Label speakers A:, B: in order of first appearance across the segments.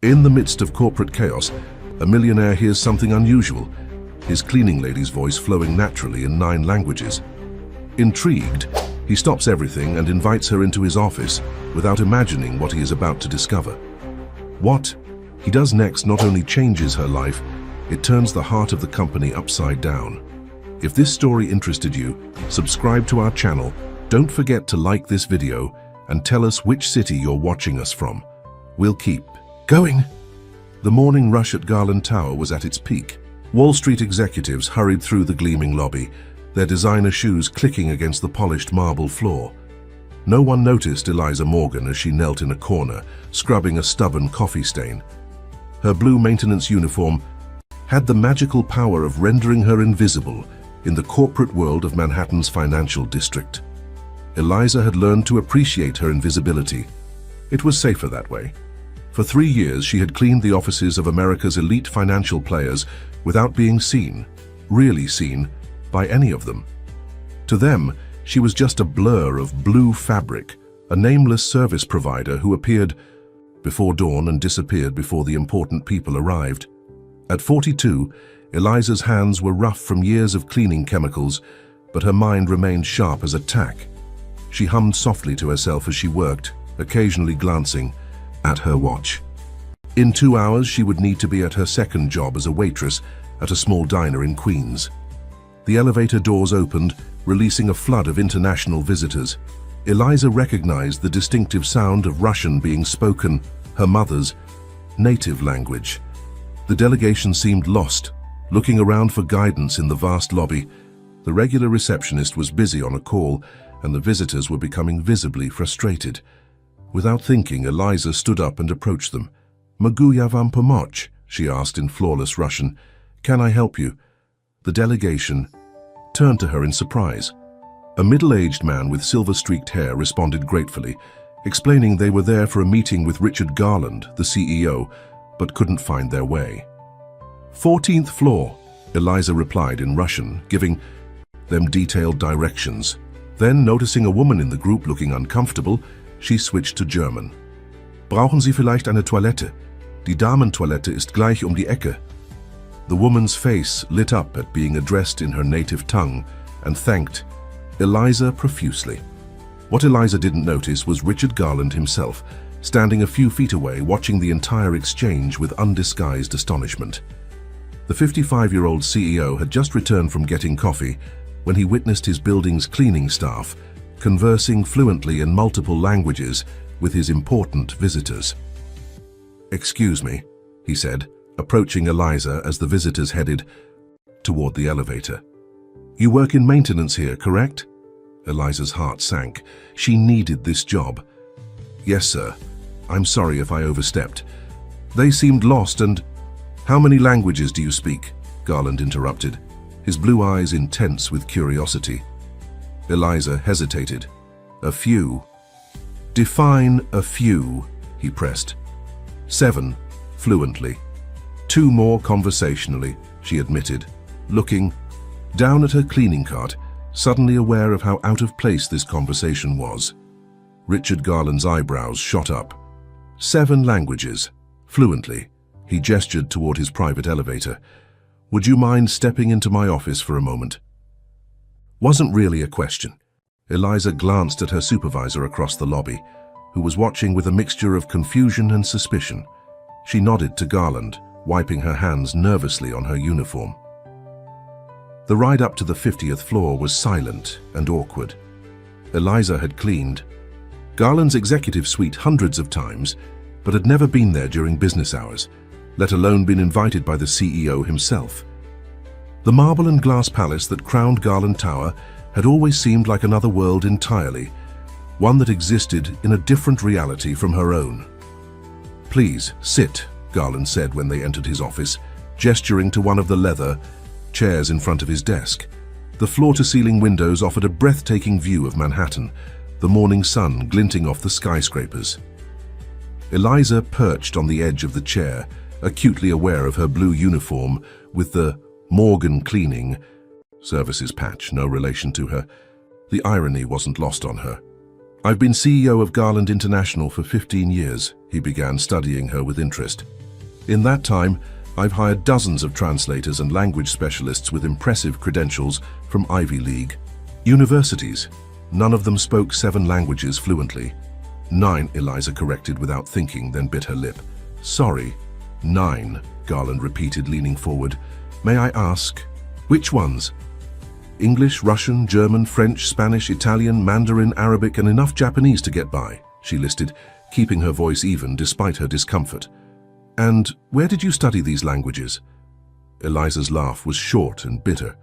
A: In the midst of corporate chaos, a millionaire hears something unusual, his cleaning lady's voice flowing naturally in 9 languages. Intrigued, he stops everything and invites her into his office without imagining what he is about to discover. What he does next not only changes her life, it turns the heart of the company upside down. If this story interested you, subscribe to our channel, don't forget to like this video, and tell us which city you're watching us from. We'll keep going. The morning rush at Garland Tower was at its peak. Wall Street executives hurried through the gleaming lobby, their designer shoes clicking against the polished marble floor. No one noticed Eliza Morgan as she knelt in a corner, scrubbing a stubborn coffee stain. Her blue maintenance uniform had the magical power of rendering her invisible in the corporate world of Manhattan's financial district. Eliza had learned to appreciate her invisibility. It was safer that way. For 3 years, she had cleaned the offices of America's elite financial players without being seen, really seen, by any of them. To them, she was just a blur of blue fabric, a nameless service provider who appeared before dawn and disappeared before the important people arrived. At 42, Eliza's hands were rough from years of cleaning chemicals, but her mind remained sharp as a tack. She hummed softly to herself as she worked, occasionally glancing at her watch. In 2 hours, she would need to be at her second job as a waitress at a small diner in Queens. The elevator doors opened, releasing a flood of international visitors. Eliza recognized the distinctive sound of Russian being spoken, her mother's native language. The delegation seemed lost, looking around for guidance in the vast lobby. The regular receptionist was busy on a call, and the visitors were becoming visibly frustrated. Without thinking, Eliza stood up and approached them. "Mogу я вам помочь?" she asked in flawless Russian. "Can I help you?" The delegation turned to her in surprise. A middle-aged man with silver-streaked hair responded gratefully, explaining they were there for a meeting with Richard Garland, the CEO, but couldn't find their way. 14th floor, Eliza replied in Russian, giving them detailed directions. Then, noticing a woman in the group looking uncomfortable, she switched to German. "Brauchen Sie vielleicht eine Toilette? Die Damentoilette ist gleich die Ecke." The woman's face lit up at being addressed in her native tongue and thanked Eliza profusely. What Eliza didn't notice was Richard Garland himself, standing a few feet away watching the entire exchange with undisguised astonishment. The 55-year-old CEO had just returned from getting coffee when he witnessed his building's cleaning staff conversing fluently in multiple languages with his important visitors. "Excuse me," he said, approaching Eliza as the visitors headed toward the elevator. "You work in maintenance here, correct?" Eliza's heart sank. She needed this job. "Yes, sir. I'm sorry if I overstepped." They seemed lost and... "How many languages do you speak?" Garland interrupted, his blue eyes intense with curiosity. Eliza hesitated. "A few." "Define a few," he pressed. 7, fluently. 2 more conversationally, she admitted, looking down at her cleaning cart, suddenly aware of how out of place this conversation was. Richard Garland's eyebrows shot up. 7 languages, fluently. He gestured toward his private elevator. "Would you mind stepping into my office for a moment?" Wasn't really a question. Eliza glanced at her supervisor across the lobby, who was watching with a mixture of confusion and suspicion. She nodded to Garland, wiping her hands nervously on her uniform. The ride up to the 50th floor was silent and awkward. Eliza had cleaned Garland's executive suite hundreds of times, but had never been there during business hours, let alone been invited by the CEO himself. The marble and glass palace that crowned Garland Tower had always seemed like another world entirely, one that existed in a different reality from her own. "Please, sit," Garland said when they entered his office, gesturing to one of the leather chairs in front of his desk. The floor-to-ceiling windows offered a breathtaking view of Manhattan, the morning sun glinting off the skyscrapers. Eliza perched on the edge of the chair, acutely aware of her blue uniform with the Morgan Cleaning Services patch, no relation to her. The irony wasn't lost on her. I've been CEO of Garland International for 15 years, he began, studying her with interest. In that time, I've hired dozens of translators and language specialists with impressive credentials from Ivy League universities. None of them spoke 7 languages fluently. 9, Eliza corrected without thinking, then bit her lip. Sorry, 9, Garland repeated, leaning forward. May I ask, which ones? English, Russian, German, French, Spanish, Italian, Mandarin, Arabic, and enough Japanese to get by, she listed, keeping her voice even despite her discomfort. And where did you study these languages? Eliza's laugh was short and bitter.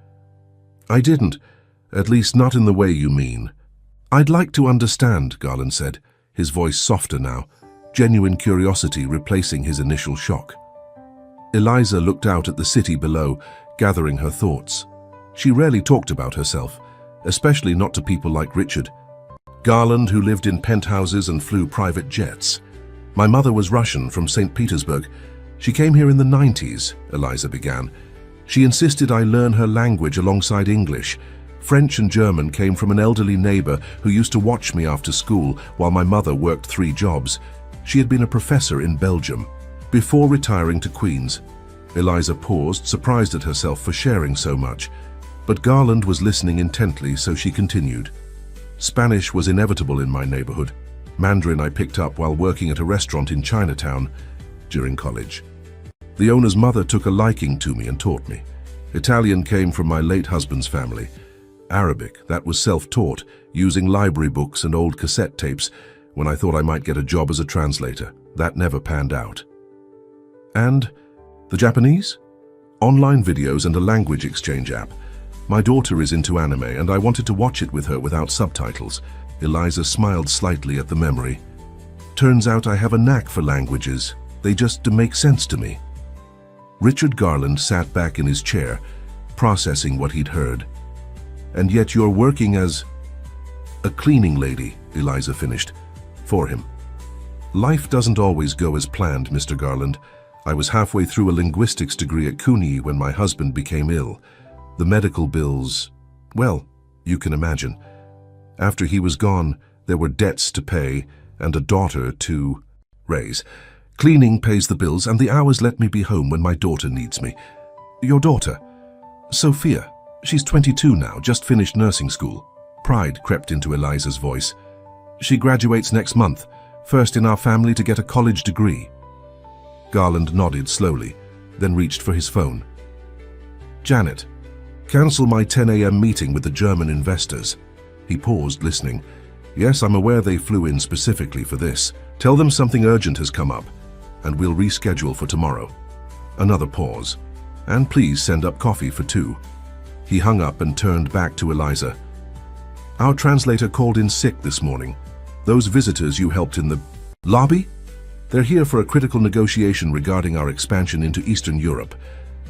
A: I didn't, at least not in the way you mean. I'd like to understand, Garland said, his voice softer now, genuine curiosity replacing his initial shock. Eliza looked out at the city below, gathering her thoughts. She rarely talked about herself, especially not to people like Richard. Garland, who lived in penthouses and flew private jets. My mother was Russian from St. Petersburg. She came here in the 90s, Eliza began. She insisted I learn her language alongside English. French and German came from an elderly neighbor who used to watch me after school while my mother worked 3 jobs. She had been a professor in Belgium. Before retiring to Queens, Eliza paused, surprised at herself for sharing so much. But Garland was listening intently, so she continued. Spanish was inevitable in my neighborhood. Mandarin I picked up while working at a restaurant in Chinatown during college. The owner's mother took a liking to me and taught me. Italian came from my late husband's family. Arabic, that was self-taught, using library books and old cassette tapes when I thought I might get a job as a translator. That never panned out. And the Japanese? Online videos and a language exchange app. My daughter is into anime and I wanted to watch it with her without subtitles. Eliza smiled slightly at the memory. Turns out I have a knack for languages. They just make sense to me. Richard Garland sat back in his chair, processing what he'd heard. And yet you're working as a cleaning lady, Eliza finished, for him. Life doesn't always go as planned, Mr. Garland. I was halfway through a linguistics degree at CUNY when my husband became ill. The medical bills, well, you can imagine. After he was gone, there were debts to pay and a daughter to raise. Cleaning pays the bills and the hours let me be home when my daughter needs me. Your daughter? Sophia. She's 22 now, just finished nursing school. Pride crept into Eliza's voice. She graduates next month, first in our family to get a college degree. Garland nodded slowly, then reached for his phone. Janet, cancel my 10 a.m. meeting with the German investors. He paused, listening. Yes, I'm aware they flew in specifically for this. Tell them something urgent has come up, and we'll reschedule for tomorrow. Another pause. And please send up coffee for 2. He hung up and turned back to Eliza. Our translator called in sick this morning. Those visitors you helped in the lobby? They're here for a critical negotiation regarding our expansion into Eastern Europe.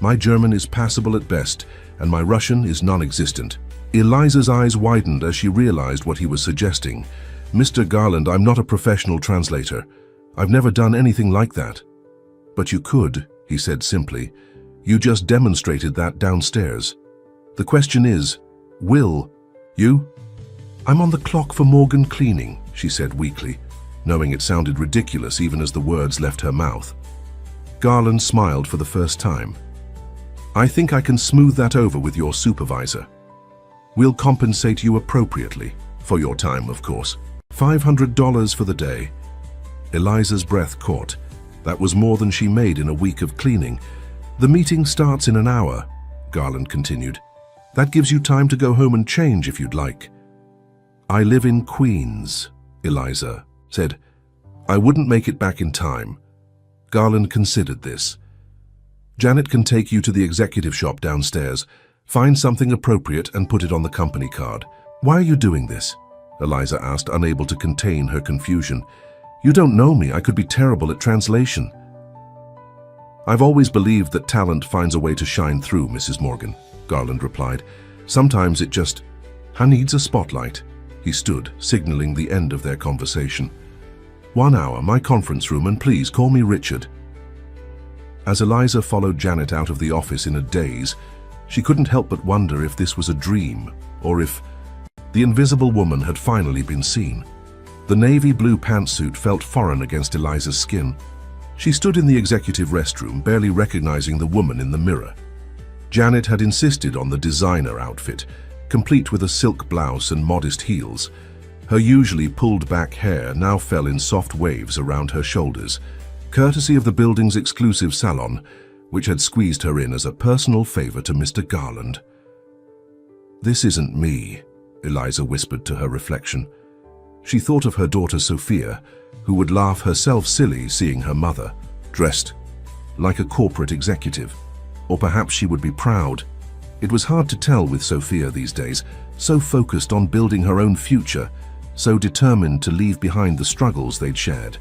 A: My German is passable at best, and my Russian is non-existent. Eliza's eyes widened as she realized what he was suggesting. Mr. Garland, I'm not a professional translator. I've never done anything like that. But you could, he said simply. You just demonstrated that downstairs. The question is, will you? I'm on the clock for Morgan cleaning, she said weakly, knowing it sounded ridiculous even as the words left her mouth. Garland smiled for the first time. I think I can smooth that over with your supervisor. We'll compensate you appropriately, for your time, of course. $500 for the day. Eliza's breath caught. That was more than she made in a week of cleaning. The meeting starts in an hour, Garland continued. That gives you time to go home and change if you'd like. I live in Queens, Eliza said. I wouldn't make it back in time. Garland considered this. Janet can take you to the executive shop downstairs. Find something appropriate and put it on the company card. Why are you doing this? Eliza asked, unable to contain her confusion. You don't know me. I could be terrible at translation. I've always believed that talent finds a way to shine through, Mrs. Morgan, Garland replied. Sometimes it just needs a spotlight. He stood, signaling the end of their conversation. 1 hour, my conference room, and please call me Richard. As Eliza followed Janet out of the office in a daze, she couldn't help but wonder if this was a dream, or if the invisible woman had finally been seen. The navy blue pantsuit felt foreign against Eliza's skin. She stood in the executive restroom, barely recognizing the woman in the mirror. Janet had insisted on the designer outfit, complete with a silk blouse and modest heels. Her usually pulled-back hair now fell in soft waves around her shoulders, courtesy of the building's exclusive salon, which had squeezed her in as a personal favor to Mr. Garland. "This isn't me," Eliza whispered to her reflection. She thought of her daughter Sophia, who would laugh herself silly seeing her mother, dressed like a corporate executive. Or perhaps she would be proud. It was hard to tell with Sophia these days, so focused on building her own future, so determined to leave behind the struggles they'd shared.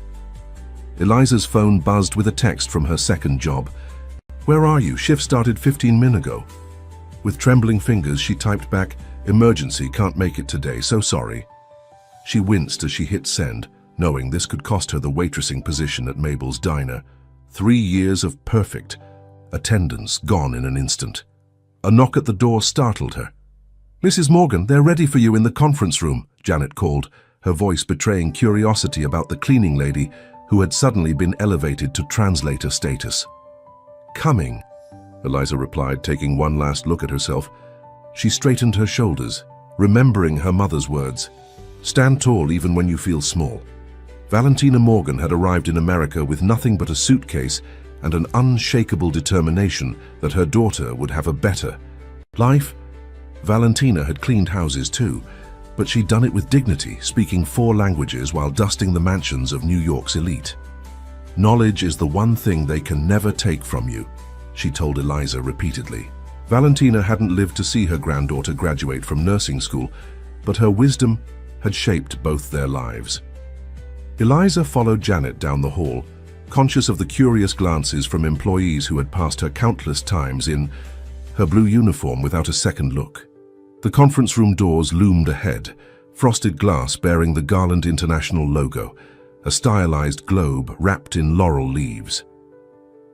A: Eliza's phone buzzed with a text from her second job. "Where are you? Shift started 15 minutes ago." With trembling fingers, she typed back, "Emergency, can't make it today, so sorry." She winced as she hit send, knowing this could cost her the waitressing position at Mabel's diner. 3 years of perfect attendance gone in an instant. A knock at the door startled her. "Mrs. Morgan, they're ready for you in the conference room," Janet called, her voice betraying curiosity about the cleaning lady who had suddenly been elevated to translator status. "Coming," Eliza replied, taking one last look at herself. She straightened her shoulders, remembering her mother's words. "Stand tall even when you feel small." Valentina Morgan had arrived in America with nothing but a suitcase and an unshakable determination that her daughter would have a better life. Valentina had cleaned houses too, but she'd done it with dignity, speaking 4 languages while dusting the mansions of New York's elite. "Knowledge is the one thing they can never take from you," she told Eliza repeatedly. Valentina hadn't lived to see her granddaughter graduate from nursing school, but her wisdom had shaped both their lives. Eliza followed Janet down the hall, conscious of the curious glances from employees who had passed her countless times in her blue uniform without a second look. The conference room doors loomed ahead, frosted glass bearing the Garland International logo, a stylized globe wrapped in laurel leaves.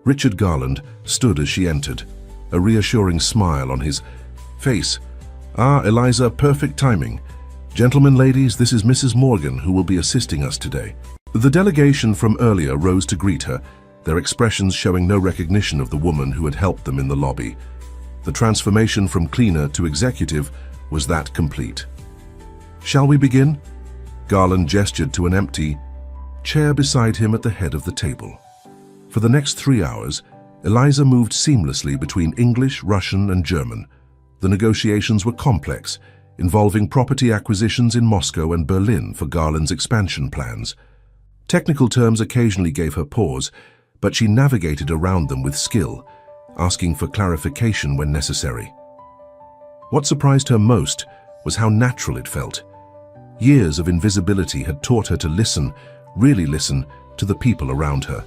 A: Richard Garland stood as she entered, a reassuring smile on his face. "Ah, Eliza, perfect timing. Gentlemen, ladies, this is Mrs. Morgan, who will be assisting us today." The delegation from earlier rose to greet her, their expressions showing no recognition of the woman who had helped them in the lobby. The transformation from cleaner to executive was that complete. "Shall we begin?" Garland gestured to an empty chair beside him at the head of the table. For the next 3 hours, Eliza moved seamlessly between English, Russian, and German. The negotiations were complex, involving property acquisitions in Moscow and Berlin for Garland's expansion plans. Technical terms occasionally gave her pause, but she navigated around them with skill, asking for clarification when necessary. What surprised her most was how natural it felt. Years of invisibility had taught her to listen, really listen, to the people around her.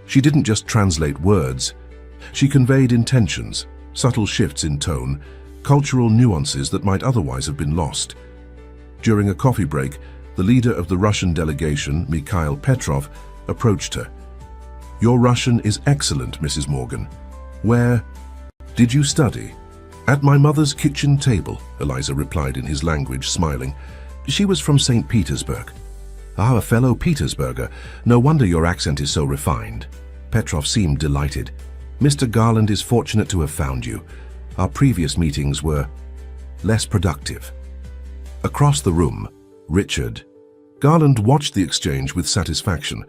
A: She didn't just translate words. She conveyed intentions, subtle shifts in tone, cultural nuances that might otherwise have been lost. During a coffee break, the leader of the Russian delegation, Mikhail Petrov, approached her. "Your Russian is excellent, Mrs. Morgan. Where did you study?" "At my mother's kitchen table," Eliza replied in his language, smiling. "She was from St. Petersburg." "Ah, a fellow Petersburger. No wonder your accent is so refined." Petrov seemed delighted. "Mr. Garland is fortunate to have found you. Our previous meetings were less productive." Across the room, Richard Garland watched the exchange with satisfaction.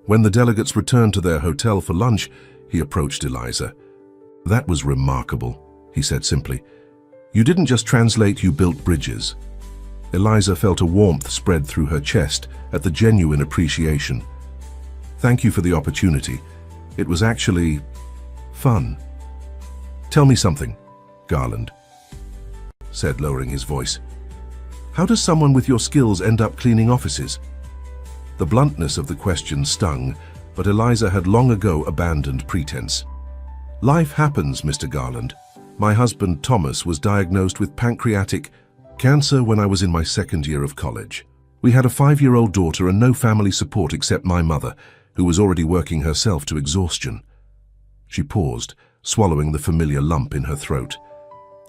A: When the delegates returned to their hotel for lunch, he approached Eliza. "That was remarkable," he said simply. "You didn't just translate, you built bridges." Eliza felt a warmth spread through her chest at the genuine appreciation. "Thank you for the opportunity. It was actually fun." "Tell me something," Garland said, lowering his voice. "How does someone with your skills end up cleaning offices?" The bluntness of the question stung, but Eliza had long ago abandoned pretense. "Life happens, Mr. Garland. My husband, Thomas, was diagnosed with pancreatic cancer when I was in my second year of college. We had a 5-year-old daughter and no family support except my mother, who was already working herself to exhaustion." She paused, swallowing the familiar lump in her throat.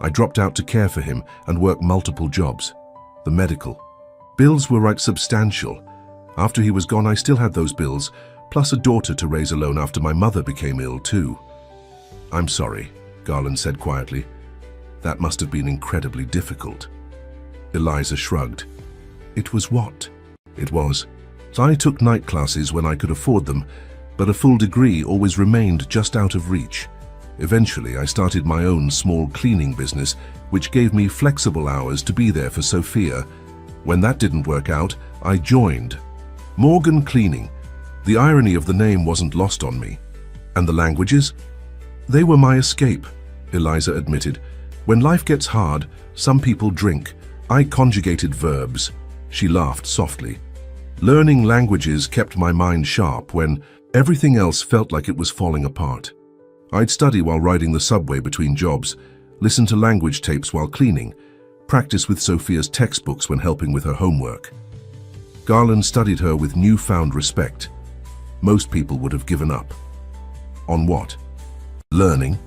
A: "I dropped out to care for him and work multiple jobs. The medical Bills were substantial. After he was gone, I still had those bills, plus a daughter to raise alone after my mother became ill too. I'm sorry, Garland said quietly. That must have been incredibly difficult. Eliza shrugged. It was what? It was. I took night classes when I could afford them, but a full degree always remained just out of reach. Eventually, I started my own small cleaning business, which gave me flexible hours to be there for Sophia. When that didn't work out, I joined Morgan Cleaning. The irony of the name wasn't lost on me. And the languages? They were my escape, Eliza admitted. When life gets hard, some people drink. I conjugated verbs. She laughed softly. Learning languages kept my mind sharp when everything else felt like it was falling apart. I'd study while riding the subway between jobs, listen to language tapes while cleaning, practice with Sophia's textbooks when helping with her homework. Garland studied her with newfound respect. Most people would have given up. On what? Learning.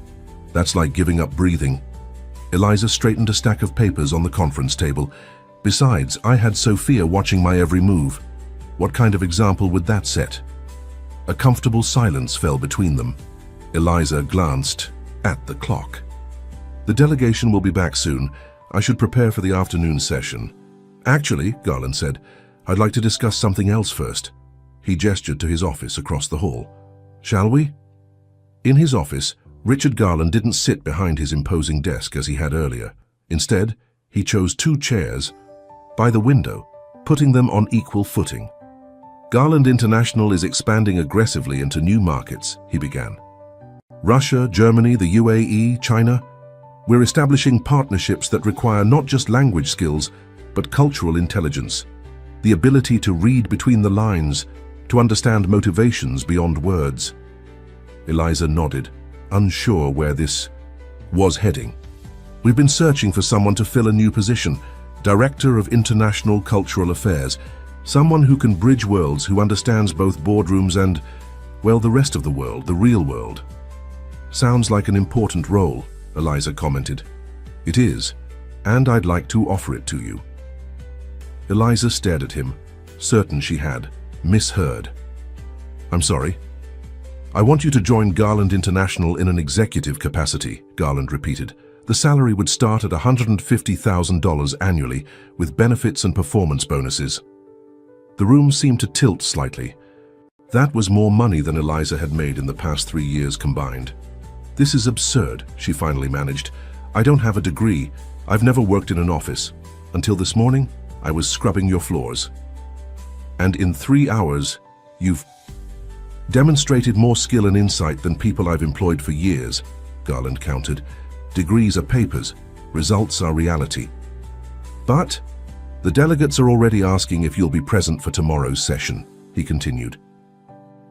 A: That's like giving up breathing. Eliza straightened a stack of papers on the conference table. Besides, I had Sophia watching my every move. What kind of example would that set? A comfortable silence fell between them. Eliza glanced at the clock. The delegation will be back soon. I should prepare for the afternoon session. Actually, Garland said, I'd like to discuss something else first. He gestured to his office across the hall. Shall we? In his office, Richard Garland didn't sit behind his imposing desk as he had earlier. Instead, he chose two chairs by the window, putting them on equal footing. Garland International is expanding aggressively into new markets, he began. Russia, Germany, the UAE, China. We're establishing partnerships that require not just language skills, but cultural intelligence. The ability to read between the lines, to understand motivations beyond words. Eliza nodded, unsure where this was heading. We've been searching for someone to fill a new position, Director of International Cultural Affairs, someone who can bridge worlds, who understands both boardrooms and, well, the rest of the world, the real world. Sounds like an important role, Eliza commented. It is, and I'd like to offer it to you. Eliza stared at him, certain she had misheard. I'm sorry. I want you to join Garland International in an executive capacity, Garland repeated. The salary would start at $150,000 annually, with benefits and performance bonuses. The room seemed to tilt slightly. That was more money than Eliza had made in the past 3 years combined. This is absurd, she finally managed. I don't have a degree. I've never worked in an office. Until this morning, I was scrubbing your floors. And in 3 hours, you've demonstrated more skill and insight than people I've employed for years, Garland countered. Degrees are papers, results are reality. But the delegates are already asking if you'll be present for tomorrow's session, he continued.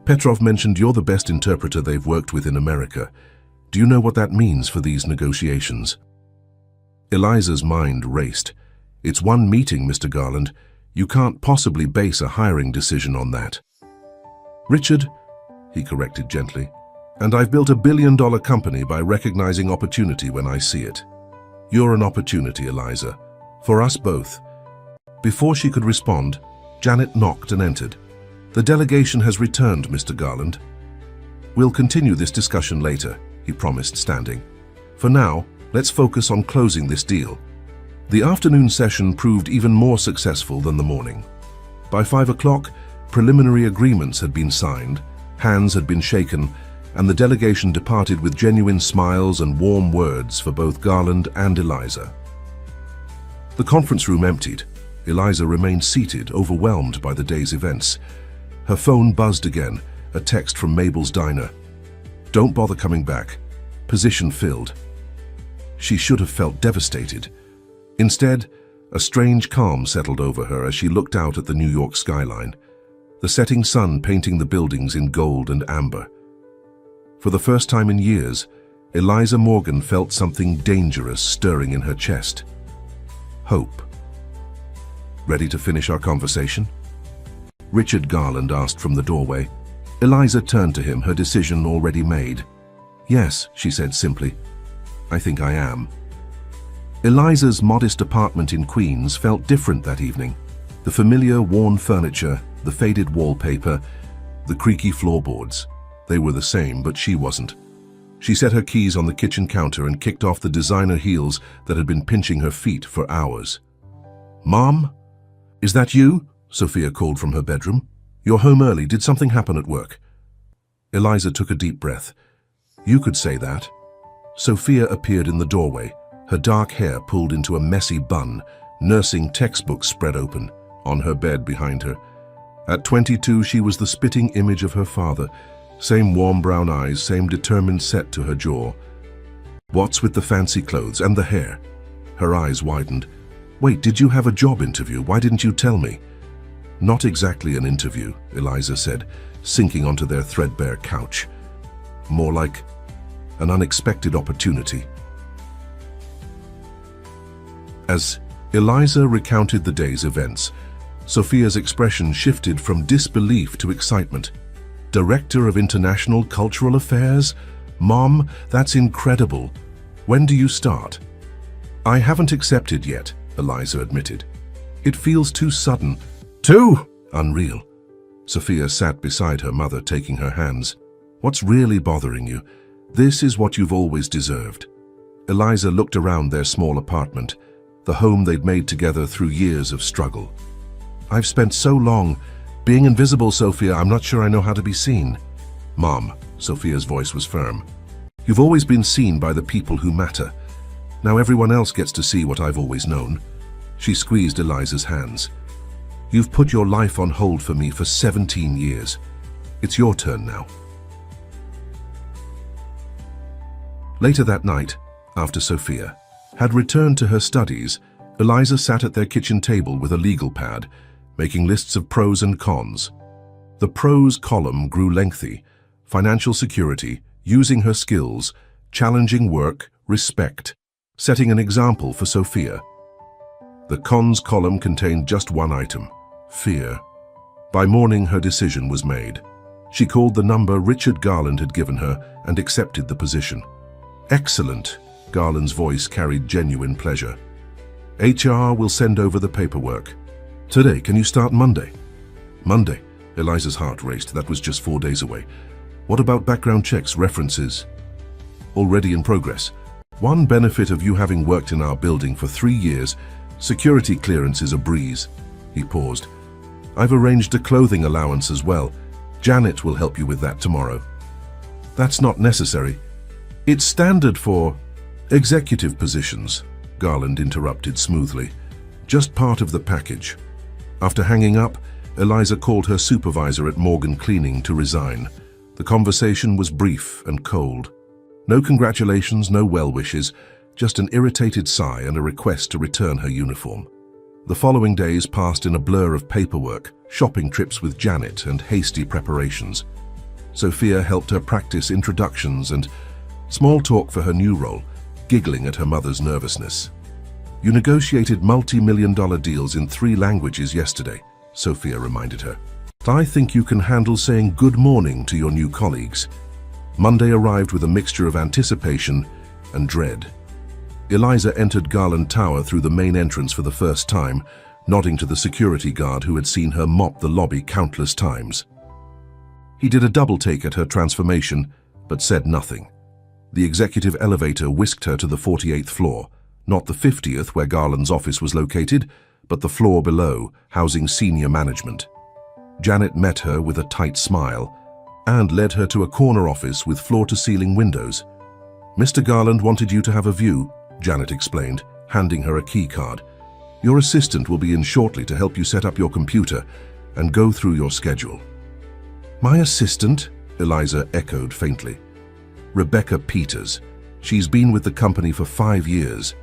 A: Petrov mentioned you're the best interpreter they've worked with in America. Do you know what that means for these negotiations? Eliza's mind raced. It's one meeting, Mr. Garland. You can't possibly base a hiring decision on that. Richard, he corrected gently, and I've built $1 billion company by recognizing opportunity when I see it. You're an opportunity, Eliza, for us both. Before she could respond, Janet knocked and entered. The delegation has returned, Mr. Garland. We'll continue this discussion later, he promised, standing. For now, let's focus on closing this deal. The afternoon session proved even more successful than the morning. By 5 o'clock, preliminary agreements had been signed, hands had been shaken, and the delegation departed with genuine smiles and warm words for both Garland and Eliza. The conference room emptied. Eliza remained seated, overwhelmed by the day's events. Her phone buzzed again, a text from Mabel's diner. Don't bother coming back. Position filled. She should have felt devastated. Instead, a strange calm settled over her as she looked out at the New York skyline, the setting sun painting the buildings in gold and amber. For the first time in years, Eliza Morgan felt something dangerous stirring in her chest. Hope. Ready to finish our conversation? Richard Garland asked from the doorway. Eliza turned to him, her decision already made. Yes, she said simply. I think I am. Eliza's modest apartment in Queens felt different that evening. The familiar worn furniture, the faded wallpaper, the creaky floorboards. They were the same, but she wasn't. She set her keys on the kitchen counter and kicked off the designer heels that had been pinching her feet for hours. "Mom? Is that you?" Sophia called from her bedroom. "You're home early. Did something happen at work?" Eliza took a deep breath. "You could say that." Sophia appeared in the doorway, her dark hair pulled into a messy bun, nursing textbooks spread open, on her bed behind her. At 22, she was the spitting image of her father. Same warm brown eyes, same determined set to her jaw. "What's with the fancy clothes and the hair?" Her eyes widened. "Wait, did you have a job interview? Why didn't you tell me?" "Not exactly an interview," Eliza said, sinking onto their threadbare couch. "More like an unexpected opportunity." As Eliza recounted the day's events, Sophia's expression shifted from disbelief to excitement. "Director of International Cultural Affairs? Mom, that's incredible. When do you start?" "I haven't accepted yet," Eliza admitted. "It feels too sudden." "Too unreal." Sophia sat beside her mother, taking her hands. "What's really bothering you? This is what you've always deserved." Eliza looked around their small apartment, the home they'd made together through years of struggle. "I've spent so long being invisible, Sophia. I'm not sure I know how to be seen." "Mom," Sophia's voice was firm, "you've always been seen by the people who matter. Now everyone else gets to see what I've always known." She squeezed Eliza's hands. "You've put your life on hold for me for 17 years. It's your turn now." Later that night, after Sophia had returned to her studies, Eliza sat at their kitchen table with a legal pad, making lists of pros and cons. The pros column grew lengthy: financial security, using her skills, challenging work, respect, setting an example for Sophia. The cons column contained just one item: fear. By morning, her decision was made. She called the number Richard Garland had given her and accepted the position. "Excellent," Garland's voice carried genuine pleasure. "HR will send over the paperwork. Today, can you start Monday?" "Monday?" Eliza's heart raced. That was just 4 days away. "What about background checks, references?" "Already in progress. One benefit of you having worked in our building for 3 years, security clearance is a breeze." He paused. "I've arranged a clothing allowance as well. Janet will help you with that tomorrow." "That's not necessary. It's standard for executive positions," Garland interrupted smoothly. "Just part of the package." After hanging up, Eliza called her supervisor at Morgan Cleaning to resign. The conversation was brief and cold. No congratulations, no well wishes, just an irritated sigh and a request to return her uniform. The following days passed in a blur of paperwork, shopping trips with Janet, and hasty preparations. Sophia helped her practice introductions and small talk for her new role, giggling at her mother's nervousness. "You negotiated multi-million-dollar deals in 3 languages yesterday," Sophia reminded her. "I think you can handle saying good morning to your new colleagues." Monday arrived with a mixture of anticipation and dread. Eliza entered Garland Tower through the main entrance for the first time, nodding to the security guard who had seen her mop the lobby countless times. He did a double-take at her transformation, but said nothing. The executive elevator whisked her to the 48th floor, not the 50th where Garland's office was located, but the floor below, housing senior management. Janet met her with a tight smile and led her to a corner office with floor-to-ceiling windows. "Mr. Garland wanted you to have a view," Janet explained, handing her a key card. "Your assistant will be in shortly to help you set up your computer and go through your schedule." "My assistant?" Eliza echoed faintly. "Rebecca Peters. She's been with the company for 5 years.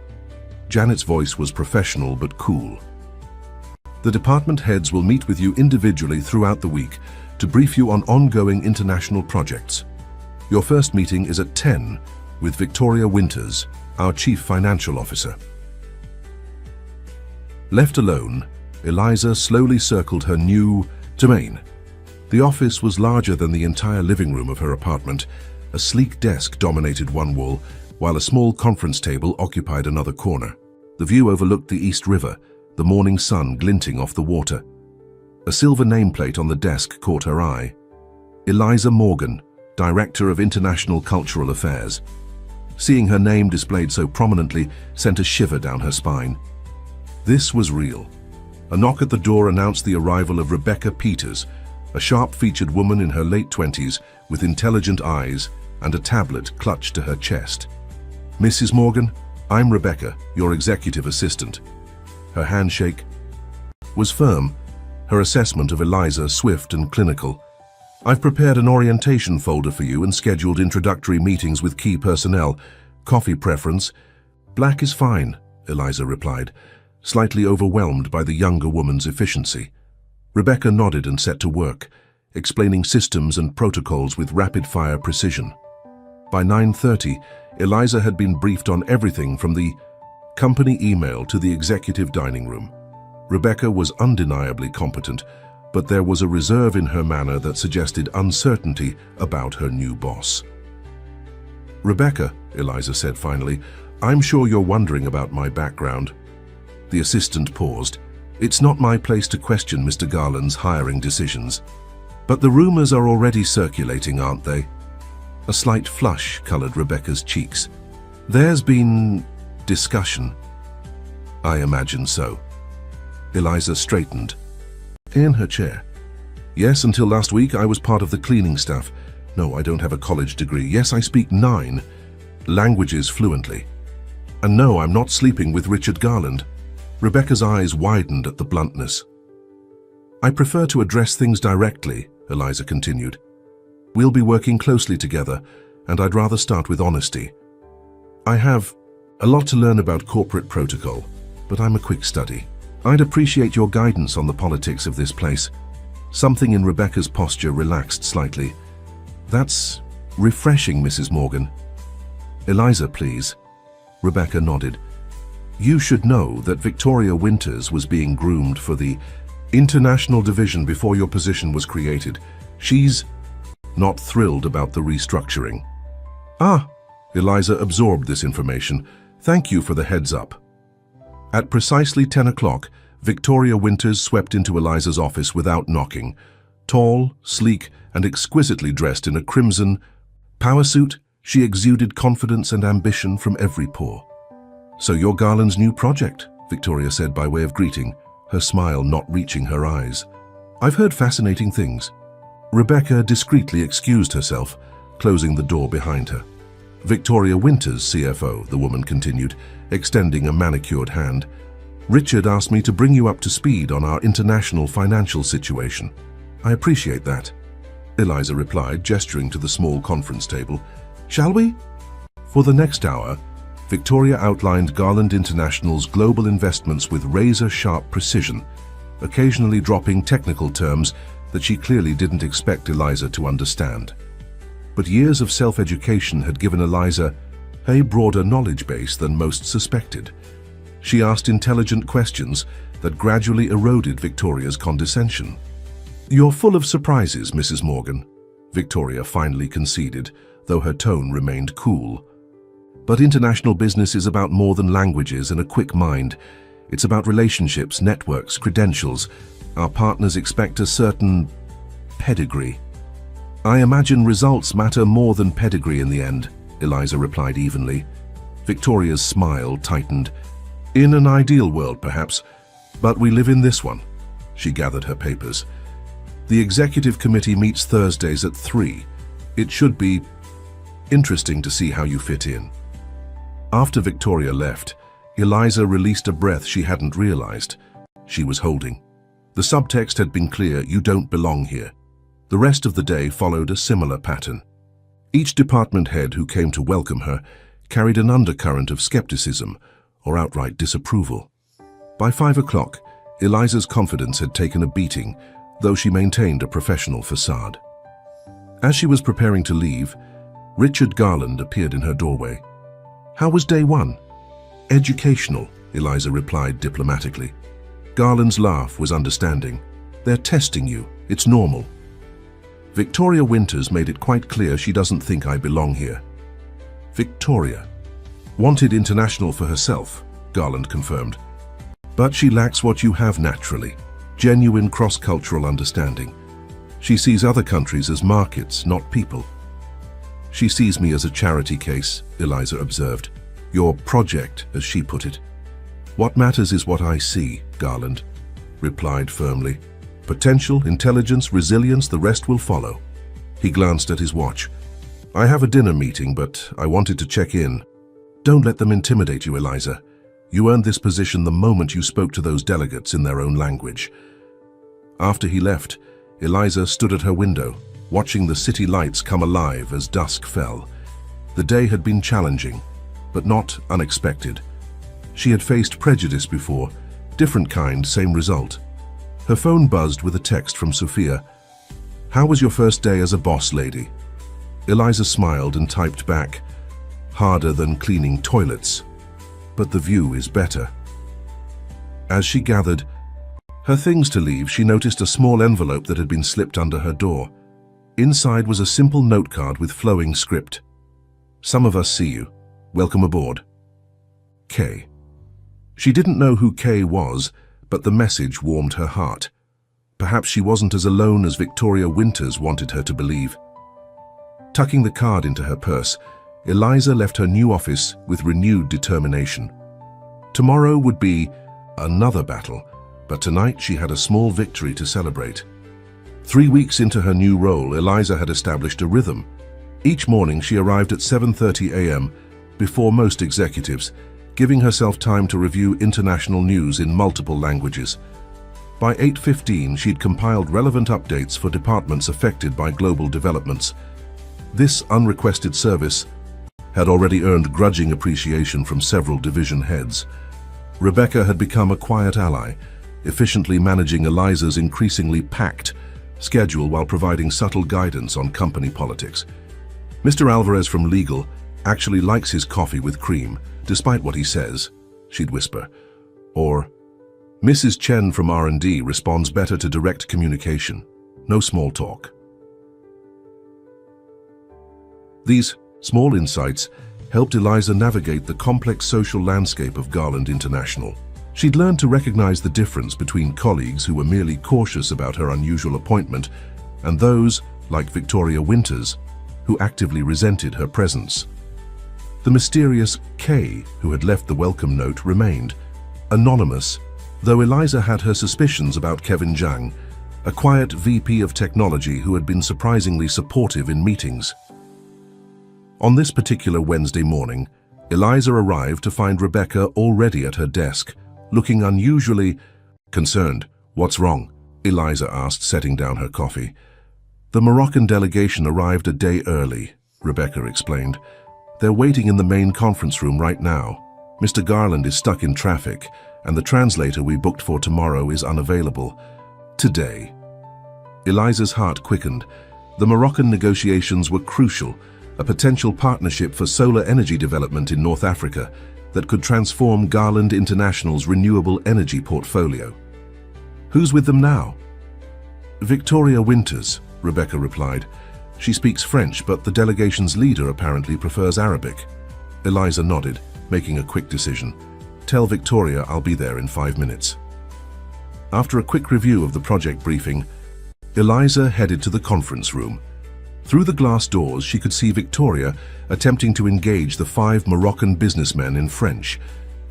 A: Janet's voice was professional but cool. "The department heads will meet with you individually throughout the week to brief you on ongoing international projects. Your first meeting is at 10 with Victoria Winters, our Chief Financial Officer." Left alone, Eliza slowly circled her new domain. The office was larger than the entire living room of her apartment. A sleek desk dominated one wall, while a small conference table occupied another corner. The view overlooked the East River, the morning sun glinting off the water. A silver nameplate on the desk caught her eye. Eliza Morgan, Director of International Cultural Affairs. Seeing her name displayed so prominently sent a shiver down her spine. This was real. A knock at the door announced the arrival of Rebecca Peters, a sharp-featured woman in her late 20s with intelligent eyes and a tablet clutched to her chest. "Mrs. Morgan, I'm Rebecca, your executive assistant." Her handshake was firm, her assessment of Eliza swift and clinical. "I've prepared an orientation folder for you and scheduled introductory meetings with key personnel. Coffee preference?" "Black is fine," Eliza replied, slightly overwhelmed by the younger woman's efficiency. Rebecca nodded and set to work, explaining systems and protocols with rapid-fire precision. By 9:30, Eliza had been briefed on everything from the company email to the executive dining room. Rebecca was undeniably competent, but there was a reserve in her manner that suggested uncertainty about her new boss. "Rebecca," Eliza said finally, "I'm sure you're wondering about my background." The assistant paused. "It's not my place to question Mr. Garland's hiring decisions. But the rumors are already circulating, aren't they?" A slight flush colored Rebecca's cheeks. "There's been discussion." "I imagine so." Eliza straightened in her chair. "Yes, until last week I was part of the cleaning staff. No, I don't have a college degree. Yes, I speak 9 languages fluently. And no, I'm not sleeping with Richard Garland." Rebecca's eyes widened at the bluntness. "I prefer to address things directly," Eliza continued. "We'll be working closely together, and I'd rather start with honesty. I have a lot to learn about corporate protocol, but I'm a quick study. I'd appreciate your guidance on the politics of this place." Something in Rebecca's posture relaxed slightly. "That's refreshing, Mrs. Morgan." "Eliza, please." Rebecca nodded. "You should know that Victoria Winters was being groomed for the international division before your position was created. She's not thrilled about the restructuring." "Ah," Eliza absorbed this information. "Thank you for the heads up." At precisely 10 o'clock, Victoria Winters swept into Eliza's office without knocking. Tall, sleek, and exquisitely dressed in a crimson power suit, she exuded confidence and ambition from every pore. "So you're Garland's new project," Victoria said by way of greeting, her smile not reaching her eyes. "I've heard fascinating things." Rebecca discreetly excused herself, closing the door behind her. "Victoria Winters, CFO," the woman continued, extending a manicured hand. "Richard asked me to bring you up to speed on our international financial situation." "I appreciate that," Eliza replied, gesturing to the small conference table. "Shall we?" For the next hour, Victoria outlined Garland International's global investments with razor-sharp precision, occasionally dropping technical terms that she clearly didn't expect Eliza to understand. But years of self-education had given Eliza a broader knowledge base than most suspected. She asked intelligent questions that gradually eroded Victoria's condescension. "You're full of surprises, Mrs. Morgan," Victoria finally conceded, though her tone remained cool. "But international business is about more than languages and a quick mind. It's about relationships, networks, credentials. Our partners expect a certain pedigree." "I imagine results matter more than pedigree in the end," Eliza replied evenly. Victoria's smile tightened. "In an ideal world, perhaps, but we live in this one." She gathered her papers. "The executive committee meets Thursdays at 3. It should be interesting to see how you fit in." After Victoria left, Eliza released a breath she hadn't realized she was holding. The subtext had been clear: you don't belong here. The rest of the day followed a similar pattern. Each department head who came to welcome her carried an undercurrent of skepticism or outright disapproval. By 5 o'clock, Eliza's confidence had taken a beating, though she maintained a professional facade. As she was preparing to leave, Richard Garland appeared in her doorway. "How was day 1? "Educational," Eliza replied diplomatically. Garland's laugh was understanding. "They're testing you. It's normal." "Victoria Winters made it quite clear she doesn't think I belong here." Victoria wanted international for herself, Garland confirmed. But she lacks what you have naturally, genuine cross-cultural understanding. She sees other countries as markets, not people. She sees me as a charity case, Eliza observed. Your project, as she put it. What matters is what I see, Garland replied firmly. Potential, intelligence, resilience, the rest will follow. He glanced at his watch. I have a dinner meeting, but I wanted to check in. Don't let them intimidate you, Eliza. You earned this position the moment you spoke to those delegates in their own language. After he left, Eliza stood at her window, watching the city lights come alive as dusk fell. The day had been challenging, but not unexpected. She had faced prejudice before, different kind, same result. Her phone buzzed with a text from Sophia. How was your first day as a boss lady? Eliza smiled and typed back, harder than cleaning toilets, but the view is better. As she gathered her things to leave, she noticed a small envelope that had been slipped under her door. Inside was a simple note card with flowing script. Some of us see you. Welcome aboard. Kay. She didn't know who Kay was, but the message warmed her heart. Perhaps she wasn't as alone as Victoria Winters wanted her to believe. Tucking the card into her purse, Eliza left her new office with renewed determination. Tomorrow would be another battle, but tonight she had a small victory to celebrate. 3 weeks into her new role, Eliza had established a rhythm. Each morning she arrived at 7:30 a.m. before most executives, giving herself time to review international news in multiple languages. By 8:15, she'd compiled relevant updates for departments affected by global developments. This unrequested service had already earned grudging appreciation from several division heads. Rebecca had become a quiet ally, efficiently managing Eliza's increasingly packed schedule while providing subtle guidance on company politics. Mr. Alvarez from legal actually likes his coffee with cream, despite what he says, she'd whisper. Or, Mrs. Chen from R&D responds better to direct communication. No small talk. These small insights helped Eliza navigate the complex social landscape of Garland International. She'd learned to recognize the difference between colleagues who were merely cautious about her unusual appointment and those, like Victoria Winters, who actively resented her presence. The mysterious Kay, who had left the welcome note, remained anonymous, though Eliza had her suspicions about Kevin Zhang, a quiet VP of technology who had been surprisingly supportive in meetings. On this particular Wednesday morning, Eliza arrived to find Rebecca already at her desk, looking unusually concerned. What's wrong? Eliza asked, setting down her coffee. The Moroccan delegation arrived a day early, Rebecca explained. They're waiting in the main conference room right now. Mr. Garland is stuck in traffic, and the translator we booked for tomorrow is unavailable. Today. Eliza's heart quickened. The Moroccan negotiations were crucial, a potential partnership for solar energy development in North Africa that could transform Garland International's renewable energy portfolio. Who's with them now? Victoria Winters, Rebecca replied. She speaks French, but the delegation's leader apparently prefers Arabic. Eliza nodded, making a quick decision. Tell Victoria I'll be there in 5 minutes. After a quick review of the project briefing, Eliza headed to the conference room. Through the glass doors, she could see Victoria attempting to engage the 5 Moroccan businessmen in French.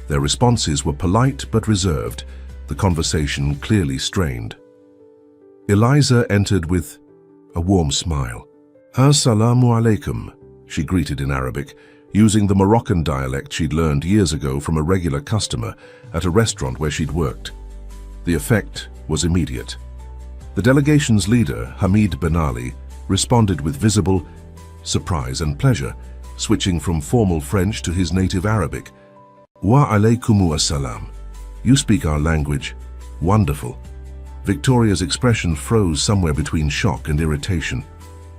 A: Their responses were polite but reserved, the conversation clearly strained. Eliza entered with a warm smile. Assalamu alaikum, she greeted in Arabic, using the Moroccan dialect she'd learned years ago from a regular customer at a restaurant where she'd worked. The effect was immediate. The delegation's leader, Hamid Ben Ali, responded with visible surprise and pleasure, switching from formal French to his native Arabic. Wa alaykumu assalam. You speak our language. Wonderful. Victoria's expression froze somewhere between shock and irritation.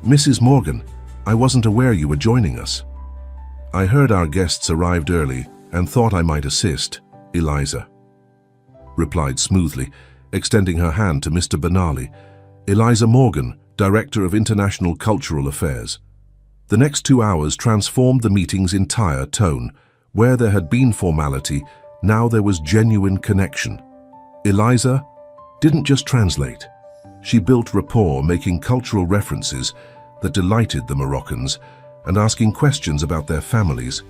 A: Mrs. Morgan, I wasn't aware you were joining us. I heard our guests arrived early and thought I might assist, Eliza replied smoothly, extending her hand to Mr. Ben Ali. Eliza Morgan, Director of International Cultural Affairs. The next 2 hours transformed the meeting's entire tone. Where there had been formality, Now there was genuine connection. Eliza didn't just translate. She built rapport, making cultural references that delighted the Moroccans and asking questions about their families,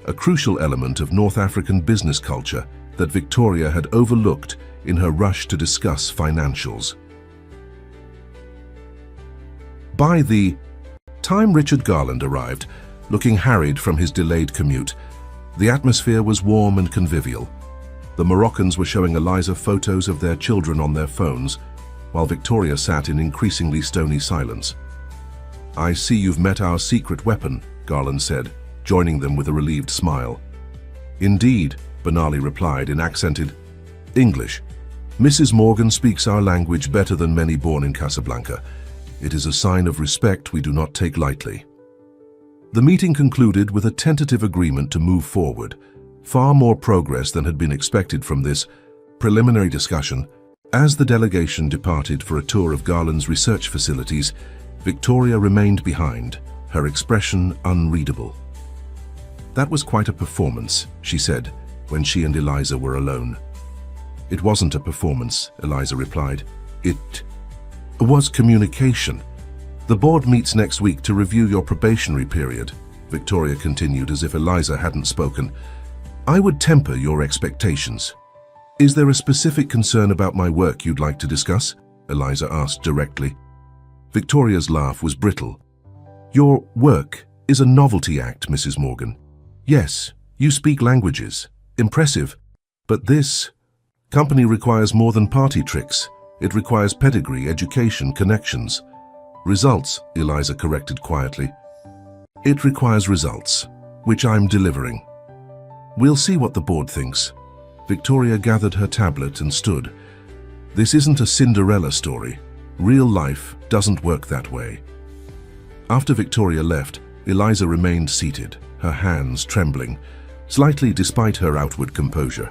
A: a crucial element of North African business culture that Victoria had overlooked in her rush to discuss financials. By the time Richard Garland arrived, looking harried from his delayed commute, the atmosphere was warm and convivial. The Moroccans were showing Eliza photos of their children on their phones, while Victoria sat in increasingly stony silence. "I see you've met our secret weapon," Garland said, joining them with a relieved smile. "Indeed," Benali replied in accented English. "Mrs. Morgan speaks our language better than many born in Casablanca. It is a sign of respect we do not take lightly." The meeting concluded with a tentative agreement to move forward, far more progress than had been expected from this preliminary discussion. As the delegation departed for a tour of Garland's research facilities, Victoria remained behind, her expression unreadable. "That was quite a performance," she said, when she and Eliza were alone. "It wasn't a performance," Eliza replied. "It was communication. The board meets next week to review your probationary period," Victoria continued as if Eliza hadn't spoken. "I would temper your expectations." "Is there a specific concern about my work you'd like to discuss?" Eliza asked directly. Victoria's laugh was brittle. "Your work is a novelty act, Mrs. Morgan. Yes, you speak languages. Impressive. But this company requires more than party tricks. It requires pedigree, education, connections." "Results," Eliza corrected quietly. "It requires results, which I'm delivering." "We'll see what the board thinks." Victoria gathered her tablet and stood. "This isn't a Cinderella story. Real life doesn't work that way." After Victoria left, Eliza remained seated, her hands trembling, slightly despite her outward composure.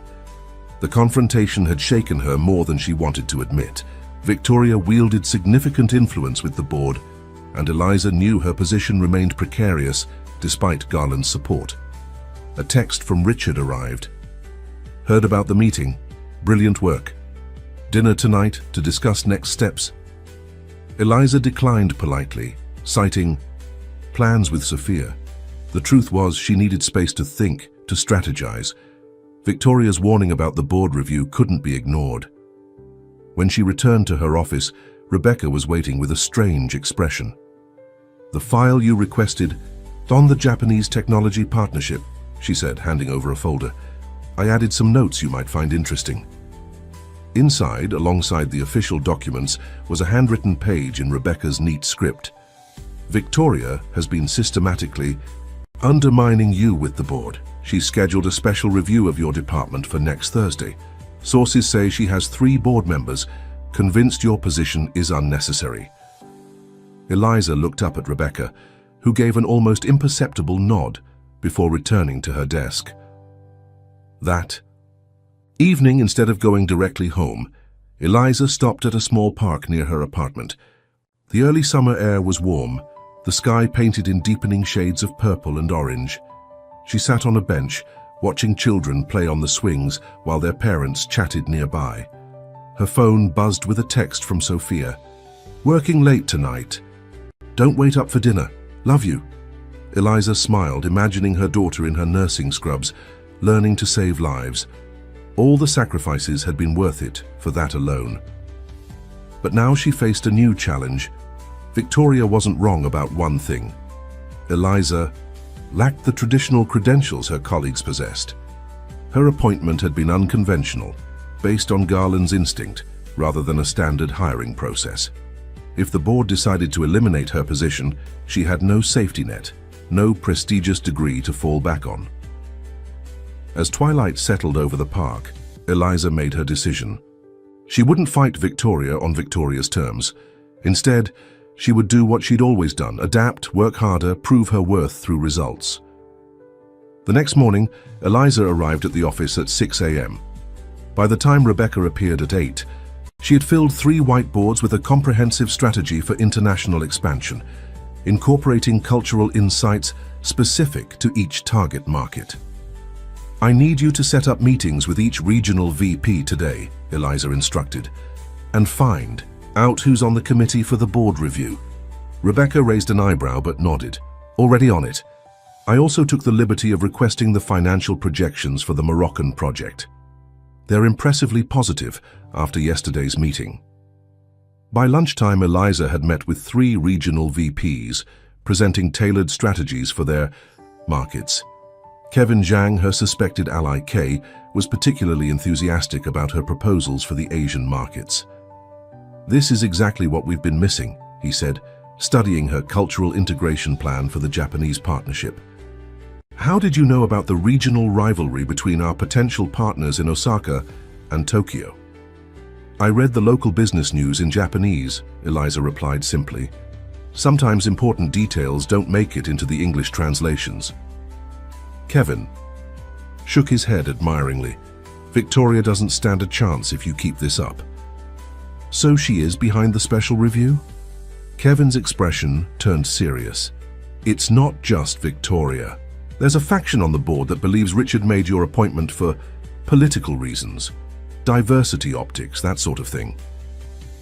A: The confrontation had shaken her more than she wanted to admit. Victoria wielded significant influence with the board, and Eliza knew her position remained precarious despite Garland's support. A text from Richard arrived. "Heard about the meeting. Brilliant work. Dinner tonight to discuss next steps." Eliza declined politely, citing plans with Sophia. The truth was she needed space to think, to strategize. Victoria's warning about the board review couldn't be ignored. When she returned to her office, Rebecca was waiting with a strange expression. "The file you requested on the Japanese technology partnership," she said, handing over a folder. "I added some notes you might find interesting." Inside, alongside the official documents, was a handwritten page in Rebecca's neat script. "Victoria has been systematically undermining you with the board. She's scheduled a special review of your department for next Thursday. Sources say she has 3 board members convinced your position is unnecessary." Eliza looked up at Rebecca, who gave an almost imperceptible nod before returning to her desk. That evening, instead of going directly home, Eliza stopped at a small park near her apartment. The early summer air was warm, the sky painted in deepening shades of purple and orange. She sat on a bench, watching children play on the swings while their parents chatted nearby. Her phone buzzed with a text from Sophia. "Working late tonight. Don't wait up for dinner. Love you." Eliza smiled, imagining her daughter in her nursing scrubs, learning to save lives. All the sacrifices had been worth it for that alone. But now she faced a new challenge. Victoria wasn't wrong about one thing. Eliza lacked the traditional credentials her colleagues possessed. Her appointment had been unconventional, based on Garland's instinct rather than a standard hiring process. If the board decided to eliminate her position, she had no safety net, no prestigious degree to fall back on. As twilight settled over the park, Eliza made her decision. She wouldn't fight Victoria on Victoria's terms. Instead, she would do what she'd always done: adapt, work harder, prove her worth through results. The next morning, Eliza arrived at the office at 6 a.m. By the time Rebecca appeared at 8, she had filled 3 whiteboards with a comprehensive strategy for international expansion, incorporating cultural insights specific to each target market. I need you to set up meetings with each regional VP today, Eliza instructed, and find out who's on the committee for the board review. Rebecca raised an eyebrow but nodded. Already on it. I also took the liberty of requesting the financial projections for the Moroccan project. They're impressively positive after yesterday's meeting. By lunchtime, Eliza had met with 3 regional VPs, presenting tailored strategies for their markets. Kevin Zhang, her suspected ally Kay, was particularly enthusiastic about her proposals for the Asian markets. "This is exactly what we've been missing," he said, studying her cultural integration plan for the Japanese partnership. "How did you know about the regional rivalry between our potential partners in Osaka and Tokyo?" "I read the local business news in Japanese," Eliza replied simply. "Sometimes important details don't make it into the English translations." Kevin shook his head admiringly. "Victoria doesn't stand a chance if you keep this up." "So she is behind the special review?" Kevin's expression turned serious. "It's not just Victoria. There's a faction on the board that believes Richard made your appointment for political reasons. Diversity optics, that sort of thing."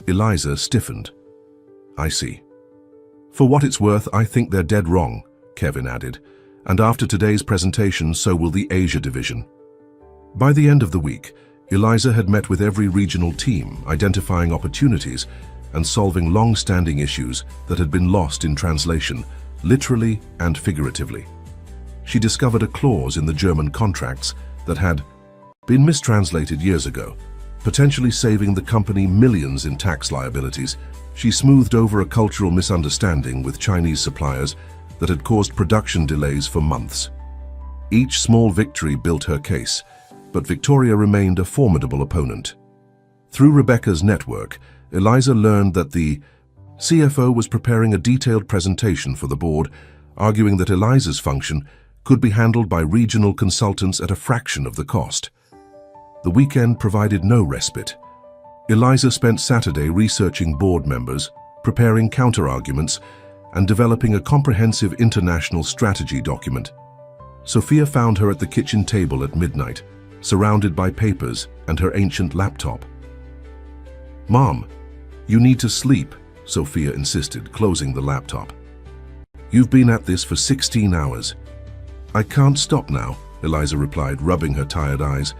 A: Eliza stiffened. "I see. For what it's worth, I think they're dead wrong," Kevin added. "And after today's presentation, so will the Asia division." By the end of the week, Eliza had met with every regional team, identifying opportunities and solving long-standing issues that had been lost in translation, literally and figuratively. She discovered a clause in the German contracts that had been mistranslated years ago, potentially saving the company millions in tax liabilities. She smoothed over a cultural misunderstanding with Chinese suppliers that had caused production delays for months. Each small victory built her case, but Victoria remained a formidable opponent. Through Rebecca's network, Eliza learned that the CFO was preparing a detailed presentation for the board, arguing that Eliza's function could be handled by regional consultants at a fraction of the cost. The weekend provided no respite. Eliza spent Saturday researching board members, preparing counter-arguments, and developing a comprehensive international strategy document. Sophia found her at the kitchen table at midnight, surrounded by papers and her ancient laptop. "Mom, you need to sleep," Sophia insisted, closing the laptop. "You've been at this for 16 hours. "I can't stop now," Eliza replied, rubbing her tired eyes.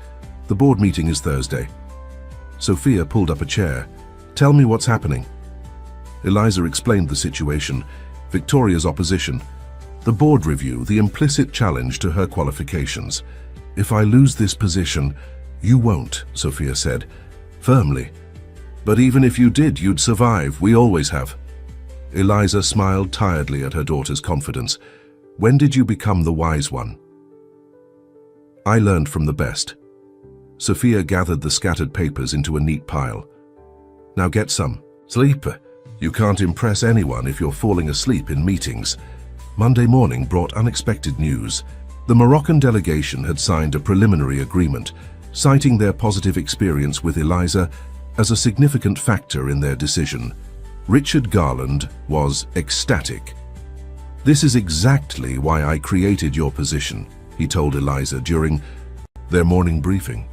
A: "The board meeting is Thursday." Sophia pulled up a chair. "Tell me what's happening." Eliza explained the situation, Victoria's opposition, the board review, the implicit challenge to her qualifications. "If I lose this position, you won't," Sophia said, firmly. "But even if you did, you'd survive. We always have." Eliza smiled tiredly at her daughter's confidence. "When did you become the wise one?" "I learned from the best." Sophia gathered the scattered papers into a neat pile. "Now get some sleep. You can't impress anyone if you're falling asleep in meetings." Monday morning brought unexpected news. The Moroccan delegation had signed a preliminary agreement, citing their positive experience with Eliza as a significant factor in their decision. Richard Garland was ecstatic. "This is exactly why I created your position," he told Eliza during their morning briefing.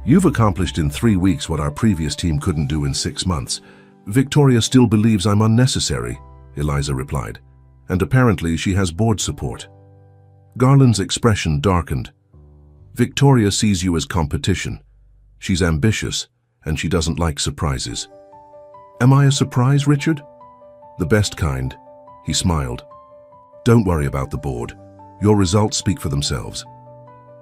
A: "You've accomplished in 3 weeks what our previous team couldn't do in 6 months. Victoria still believes I'm unnecessary," Eliza replied, "and apparently she has board support." Garland's expression darkened. "Victoria sees you as competition. She's ambitious, and she doesn't like surprises." "Am I a surprise, Richard?" "The best kind," he smiled. "Don't worry about the board. Your results speak for themselves."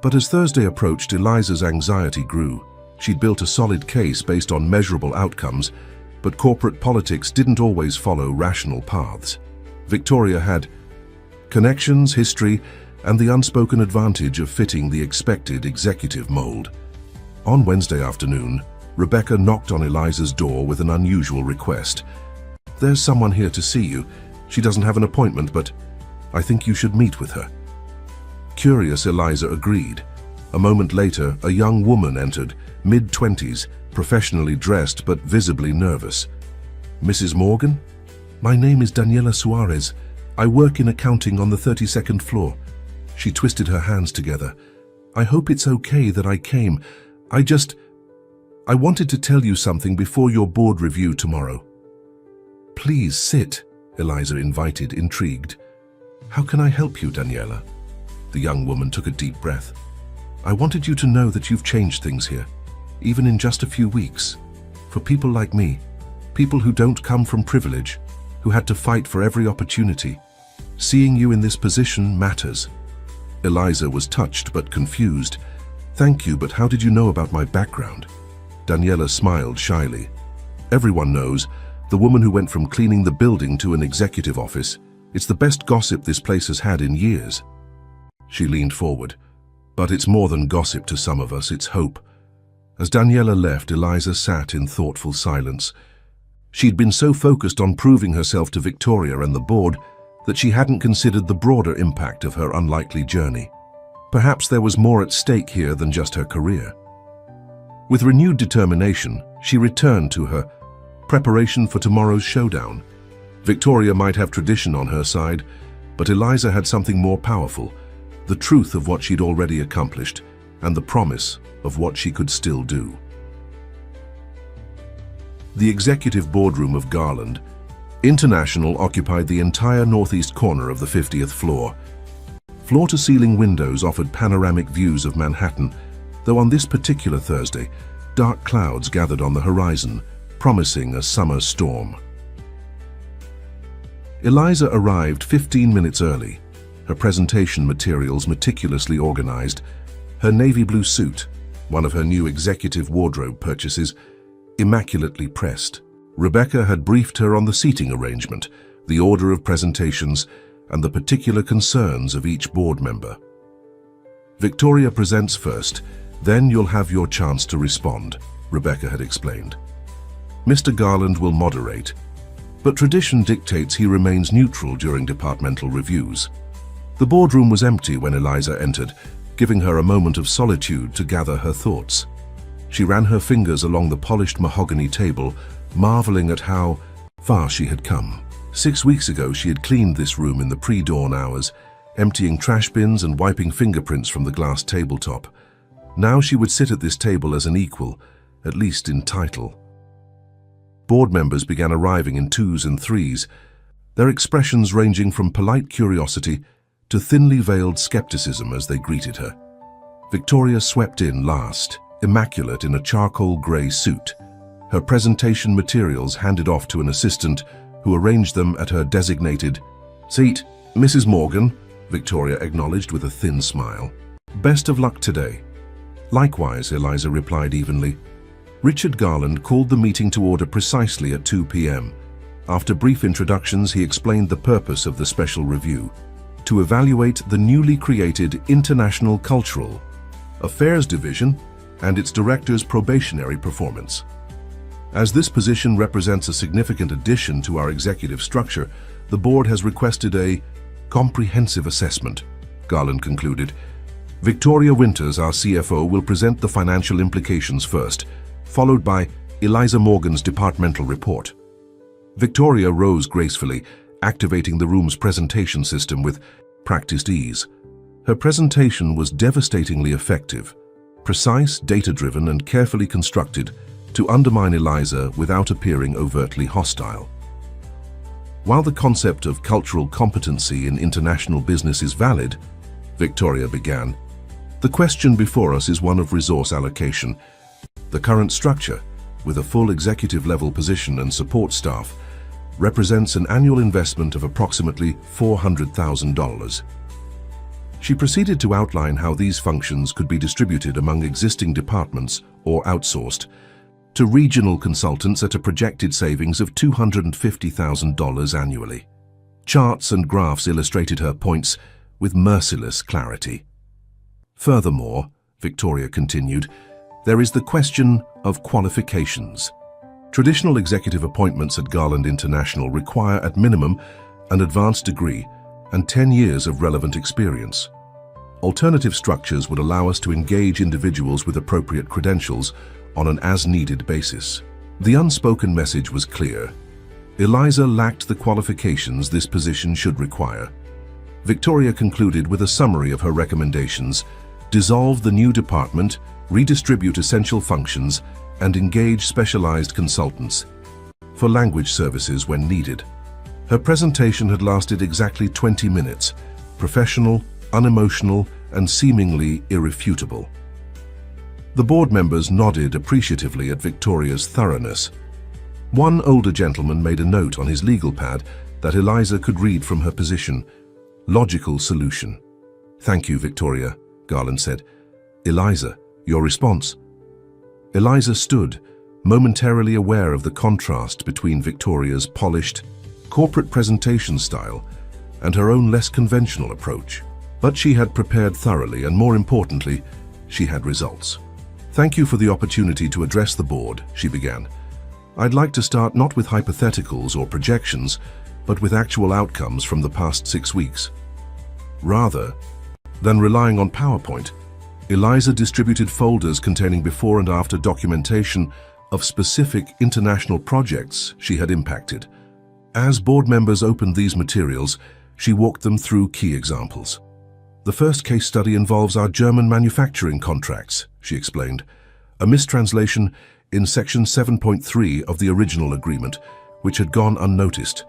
A: But as Thursday approached, Eliza's anxiety grew. She'd built a solid case based on measurable outcomes, but corporate politics didn't always follow rational paths. Victoria had connections, history, and the unspoken advantage of fitting the expected executive mold. On Wednesday afternoon, Rebecca knocked on Eliza's door with an unusual request. "There's someone here to see you. She doesn't have an appointment, but I think you should meet with her." Curious, Eliza agreed. A moment later, a young woman entered, mid-20s, professionally dressed but visibly nervous. "Mrs. Morgan? My name is Daniela Suarez. I work in accounting on the 32nd floor." She twisted her hands together. I hope it's okay that I came. I wanted to tell you something before your board review tomorrow." "Please sit," Eliza invited, intrigued. "How can I help you, Daniela?" The young woman took a deep breath. "I wanted you to know that you've changed things here, even in just a few weeks. For people like me, people who don't come from privilege, who had to fight for every opportunity, seeing you in this position matters." Eliza was touched but confused. "Thank you, but how did you know about my background?" Daniela smiled shyly. "Everyone knows, the woman who went from cleaning the building to an executive office. It's the best gossip this place has had in years." She leaned forward. "But it's more than gossip to some of us, it's hope." As Daniela left, Eliza sat in thoughtful silence. She'd been so focused on proving herself to Victoria and the board that she hadn't considered the broader impact of her unlikely journey. Perhaps there was more at stake here than just her career. With renewed determination, she returned to her preparation for tomorrow's showdown. Victoria might have tradition on her side, but Eliza had something more powerful: the truth of what she'd already accomplished and the promise of what she could still do. The executive boardroom of Garland International occupied the entire northeast corner of the 50th floor. Floor-to-ceiling windows offered panoramic views of Manhattan, though on this particular Thursday, dark clouds gathered on the horizon, promising a summer storm. Eliza arrived 15 minutes early, her presentation materials meticulously organized, her navy blue suit, one of her new executive wardrobe purchases, immaculately pressed. Rebecca had briefed her on the seating arrangement, the order of presentations, and the particular concerns of each board member. "Victoria presents first, then you'll have your chance to respond," Rebecca had explained. "Mr. Garland will moderate, but tradition dictates he remains neutral during departmental reviews." The boardroom was empty when Eliza entered, giving her a moment of solitude to gather her thoughts. She ran her fingers along the polished mahogany table, marveling at how far she had come. 6 weeks ago, she had cleaned this room in the pre-dawn hours, emptying trash bins and wiping fingerprints from the glass tabletop. Now she would sit at this table as an equal, at least in title. Board members began arriving in 2s and 3s, their expressions ranging from polite curiosity to thinly veiled skepticism as they greeted her. Victoria swept in last, immaculate in a charcoal grey suit, her presentation materials handed off to an assistant who arranged them at her designated seat. "Mrs. Morgan," Victoria acknowledged with a thin smile. "Best of luck today." "Likewise," Eliza replied evenly. Richard Garland called the meeting to order precisely at 2 p.m. After brief introductions, he explained the purpose of the special review: to evaluate the newly created International Cultural Affairs Division and its director's probationary performance. As this position represents a significant addition to our executive structure, the board has requested a comprehensive assessment, Garland concluded. Victoria Winters, our CFO, will present the financial implications first, followed by Eliza Morgan's departmental report. Victoria rose gracefully, activating the room's presentation system with practiced ease. Her presentation was devastatingly effective, precise, data-driven, and carefully constructed to undermine Eliza without appearing overtly hostile. While the concept of cultural competency in international business is valid, Victoria began, the question before us is one of resource allocation. The current structure, with a full executive-level position and support staff, represents an annual investment of approximately $400,000. She proceeded to outline how these functions could be distributed among existing departments or outsourced to regional consultants at a projected savings of $250,000 annually. Charts and graphs illustrated her points with merciless clarity. Furthermore, Victoria continued, there is the question of qualifications. Traditional executive appointments at Garland International require at minimum an advanced degree and 10 years of relevant experience. Alternative structures would allow us to engage individuals with appropriate credentials on an as-needed basis. The unspoken message was clear. Eliza lacked the qualifications this position should require. Victoria concluded with a summary of her recommendations, dissolve the new department, redistribute essential functions, and engage specialized consultants for language services when needed. Her presentation had lasted exactly 20 minutes, professional, unemotional, and seemingly irrefutable. The board members nodded appreciatively at Victoria's thoroughness. One older gentleman made a note on his legal pad that Eliza could read from her position. Logical solution. "Thank you, Victoria," Garland said. "Eliza, your response?" Eliza stood, momentarily aware of the contrast between Victoria's polished, corporate presentation style and her own less conventional approach. But she had prepared thoroughly, and more importantly, she had results. "Thank you for the opportunity to address the board," she began. "I'd like to start not with hypotheticals or projections, but with actual outcomes from the past 6 weeks. Rather than relying on PowerPoint, Eliza distributed folders containing before and after documentation of specific international projects she had impacted. As board members opened these materials, she walked them through key examples. "The first case study involves our German manufacturing contracts," she explained. "A mistranslation in Section 7.3 of the original agreement, which had gone unnoticed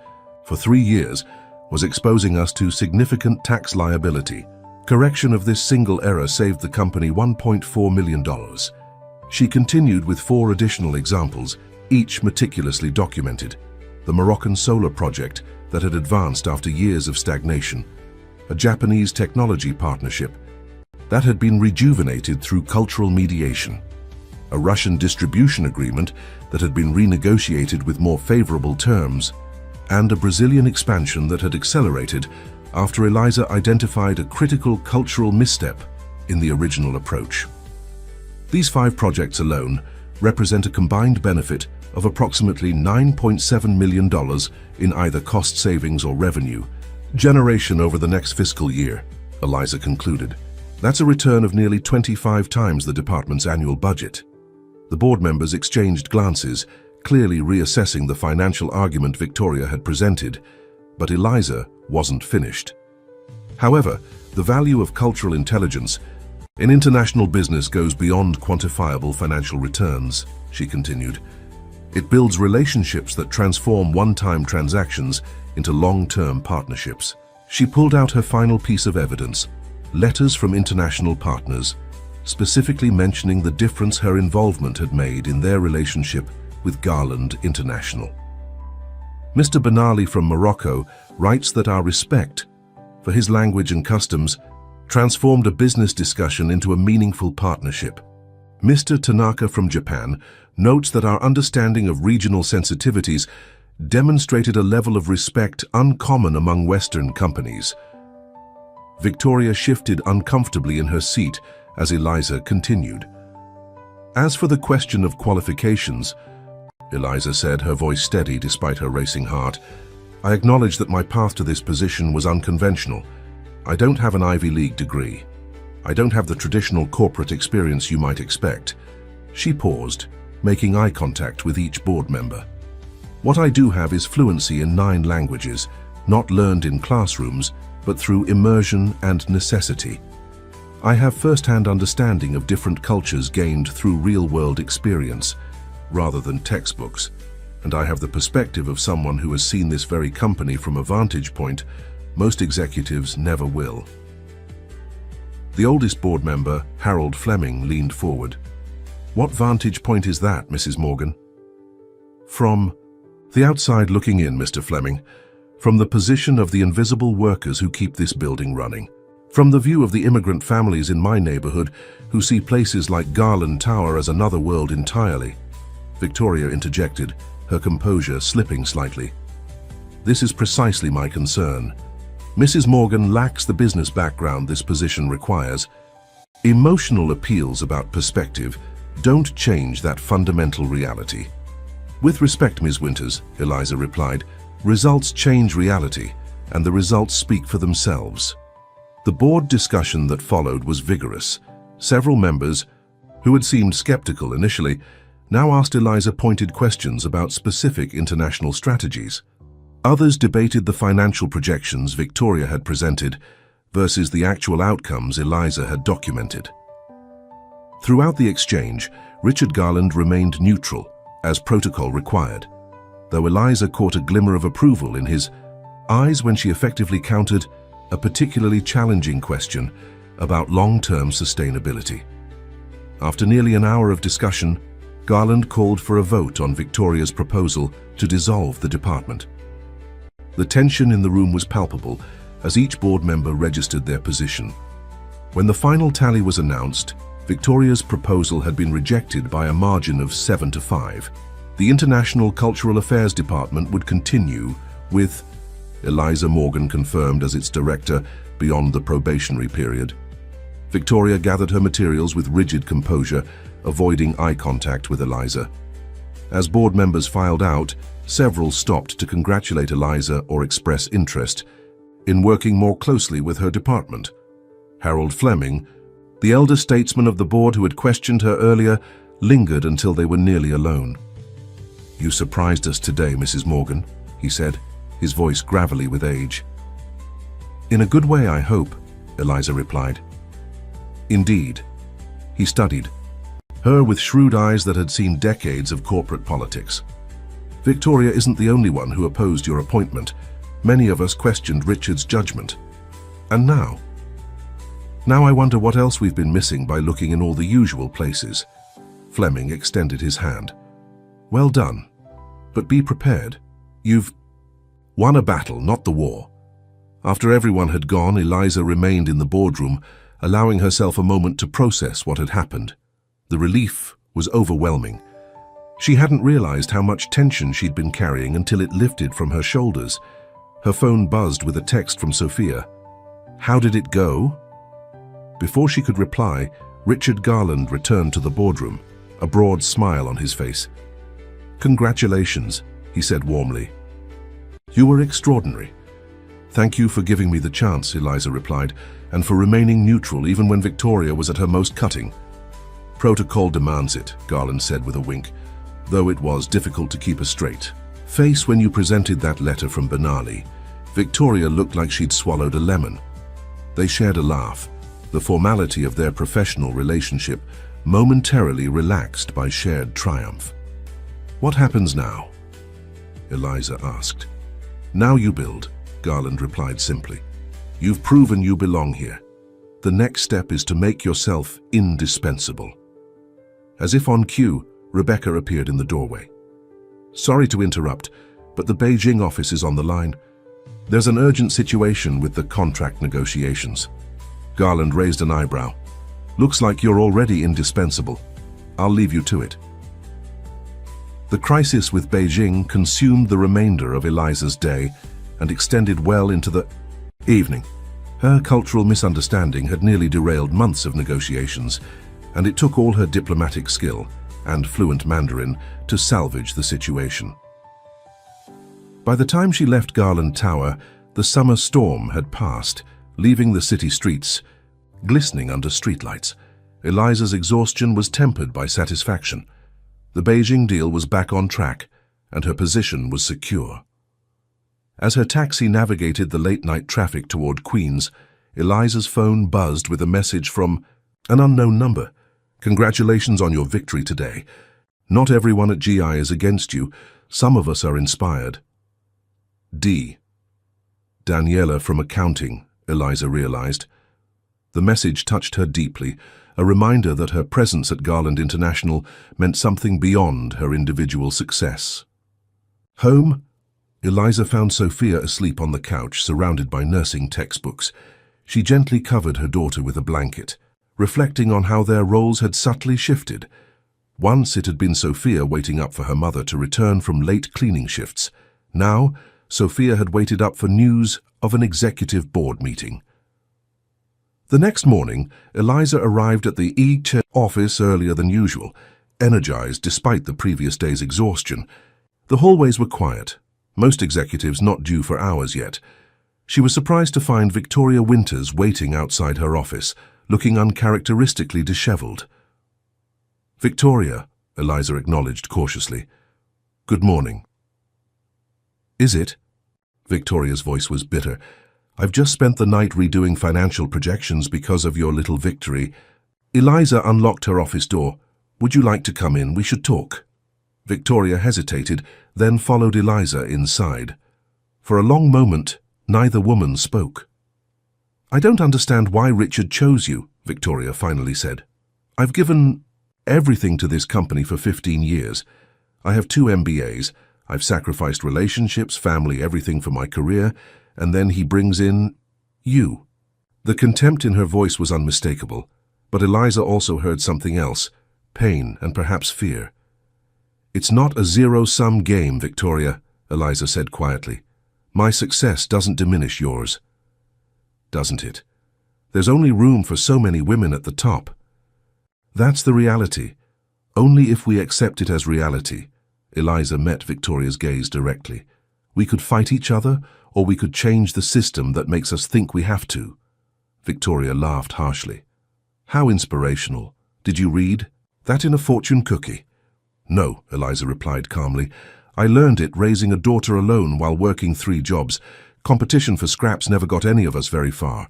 A: for 3 years, was exposing us to significant tax liability. Correction of this single error saved the company $1.4 million. She continued with 4 additional examples, each meticulously documented. The Moroccan solar project that had advanced after years of stagnation. A Japanese technology partnership that had been rejuvenated through cultural mediation. A Russian distribution agreement that had been renegotiated with more favorable terms. And a Brazilian expansion that had accelerated after Eliza identified a critical cultural misstep in the original approach. These 5 projects alone represent a combined benefit of approximately $9.7 million in either cost savings or revenue generation over the next fiscal year," Eliza concluded. "That's a return of nearly 25 times the department's annual budget." The board members exchanged glances, clearly reassessing the financial argument Victoria had presented, but Eliza wasn't finished. "However, the value of cultural intelligence in international business goes beyond quantifiable financial returns," she continued. "It builds relationships that transform one-time transactions into long-term partnerships." She pulled out her final piece of evidence, letters from international partners, specifically mentioning the difference her involvement had made in their relationship with Garland International. "Mr. Benali from Morocco writes that our respect for his language and customs transformed a business discussion into a meaningful partnership. Mr. Tanaka from Japan notes that our understanding of regional sensitivities demonstrated a level of respect uncommon among Western companies." Victoria shifted uncomfortably in her seat as Eliza continued. "As for the question of qualifications," Eliza said, her voice steady despite her racing heart, "I acknowledge that my path to this position was unconventional. I don't have an Ivy League degree. I don't have the traditional corporate experience you might expect." She paused, making eye contact with each board member. "What I do have is fluency in 9 languages, not learned in classrooms, but through immersion and necessity. I have first-hand understanding of different cultures gained through real-world experience, rather than textbooks, and I have the perspective of someone who has seen this very company from a vantage point most executives never will." The oldest board member, Harold Fleming, leaned forward. "What vantage point is that, Mrs. Morgan?" "From the outside looking in, Mr. Fleming. From the position of the invisible workers who keep this building running. From the view of the immigrant families in my neighborhood who see places like Garland Tower as another world entirely." Victoria interjected, her composure slipping slightly. "This is precisely my concern. Mrs. Morgan lacks the business background this position requires. Emotional appeals about perspective don't change that fundamental reality." "With respect, Ms. Winters," Eliza replied, "results change reality, and the results speak for themselves." The board discussion that followed was vigorous. Several members, who had seemed skeptical initially, now asked Eliza pointed questions about specific international strategies. Others debated the financial projections Victoria had presented, versus the actual outcomes Eliza had documented. Throughout the exchange, Richard Garland remained neutral, as protocol required, though Eliza caught a glimmer of approval in his eyes when she effectively countered a particularly challenging question about long-term sustainability. After nearly an hour of discussion, Garland called for a vote on Victoria's proposal to dissolve the department. The tension in the room was palpable as each board member registered their position. When the final tally was announced, Victoria's proposal had been rejected by a margin of 7-5. The International Cultural Affairs Department would continue with Eliza Morgan confirmed as its director beyond the probationary period. Victoria gathered her materials with rigid composure, avoiding eye contact with Eliza. As board members filed out, several stopped to congratulate Eliza or express interest in working more closely with her department. Harold Fleming, the elder statesman of the board who had questioned her earlier, lingered until they were nearly alone. "You surprised us today, Mrs. Morgan," he said, his voice gravelly with age. "In a good way, I hope," Eliza replied. Indeed. He studied her with shrewd eyes that had seen decades of corporate politics. "Victoria isn't the only one who opposed your appointment. Many of us questioned Richard's judgment. And now I wonder what else we've been missing by looking in all the usual places." Fleming extended his hand. "Well done. But be prepared. You've won a battle, not the war." After everyone had gone, Eliza remained in the boardroom, allowing herself a moment to process what had happened. The relief was overwhelming. She hadn't realized how much tension she'd been carrying until it lifted from her shoulders. Her phone buzzed with a text from Sophia. "How did it go?" Before she could reply, Richard Garland returned to the boardroom, a broad smile on his face. "Congratulations," he said warmly. "You were extraordinary." "Thank you for giving me the chance," Eliza replied, "and for remaining neutral even when Victoria was at her most cutting." "Protocol demands it," Garland said with a wink, though it was difficult to keep a straight face when you presented that letter from Benali. Victoria looked like she'd swallowed a lemon. They shared a laugh, the formality of their professional relationship momentarily relaxed by shared triumph. "What happens now?" Eliza asked. "Now you build," Garland replied simply. "You've proven you belong here. The next step is to make yourself indispensable." As if on cue, Rebecca appeared in the doorway. "Sorry to interrupt, but the Beijing office is on the line. There's an urgent situation with the contract negotiations." Garland raised an eyebrow. "Looks like you're already indispensable. I'll leave you to it." The crisis with Beijing consumed the remainder of Eliza's day and extended well into the evening. Her cultural misunderstanding had nearly derailed months of negotiations, and it took all her diplomatic skill and fluent Mandarin to salvage the situation. By the time she left Garland Tower, the summer storm had passed, leaving the city streets glistening under streetlights. Eliza's exhaustion was tempered by satisfaction. The Beijing deal was back on track, and her position was secure. As her taxi navigated the late-night traffic toward Queens, Eliza's phone buzzed with a message from an unknown number. "Congratulations on your victory today. Not everyone at GI is against you. Some of us are inspired." Daniela from accounting, Eliza realized. The message touched her deeply, a reminder that her presence at Garland International meant something beyond her individual success. Home, Eliza found Sophia asleep on the couch, surrounded by nursing textbooks. She gently covered her daughter with a blanket, reflecting on how their roles had subtly shifted. Once it had been Sophia waiting up for her mother to return from late cleaning shifts. Now, Sophia had waited up for news of an executive board meeting. The next morning, Eliza arrived at the office earlier than usual, energized despite the previous day's exhaustion. The hallways were quiet, most executives not due for hours yet. She was surprised to find Victoria Winters waiting outside her office, looking uncharacteristically disheveled. "Victoria," Eliza acknowledged cautiously. "Good morning." "Is it?" Victoria's voice was bitter. I've just spent the night redoing financial projections because of your little victory. Eliza unlocked her office door. Would you like to come in? We should talk. Victoria hesitated, then followed Eliza inside. For a long moment, neither woman spoke. I don't understand why Richard chose you, Victoria finally said. I've given everything to this company for 15 years. I have 2 MBAs. I've sacrificed relationships, family, everything for my career, and then he brings in you. The contempt in her voice was unmistakable, but Eliza also heard something else, pain and perhaps fear. It's not a zero-sum game, Victoria, Eliza said quietly. My success doesn't diminish yours. Doesn't it? There's only room for so many women at the top. That's the reality. Only if we accept it as reality. Eliza met Victoria's gaze directly. We could fight each other, or we could change the system that makes us think we have to. Victoria laughed harshly. How inspirational. Did you read that in a fortune cookie? No, Eliza replied calmly. I learned it raising a daughter alone while working 3 jobs. Competition for scraps never got any of us very far.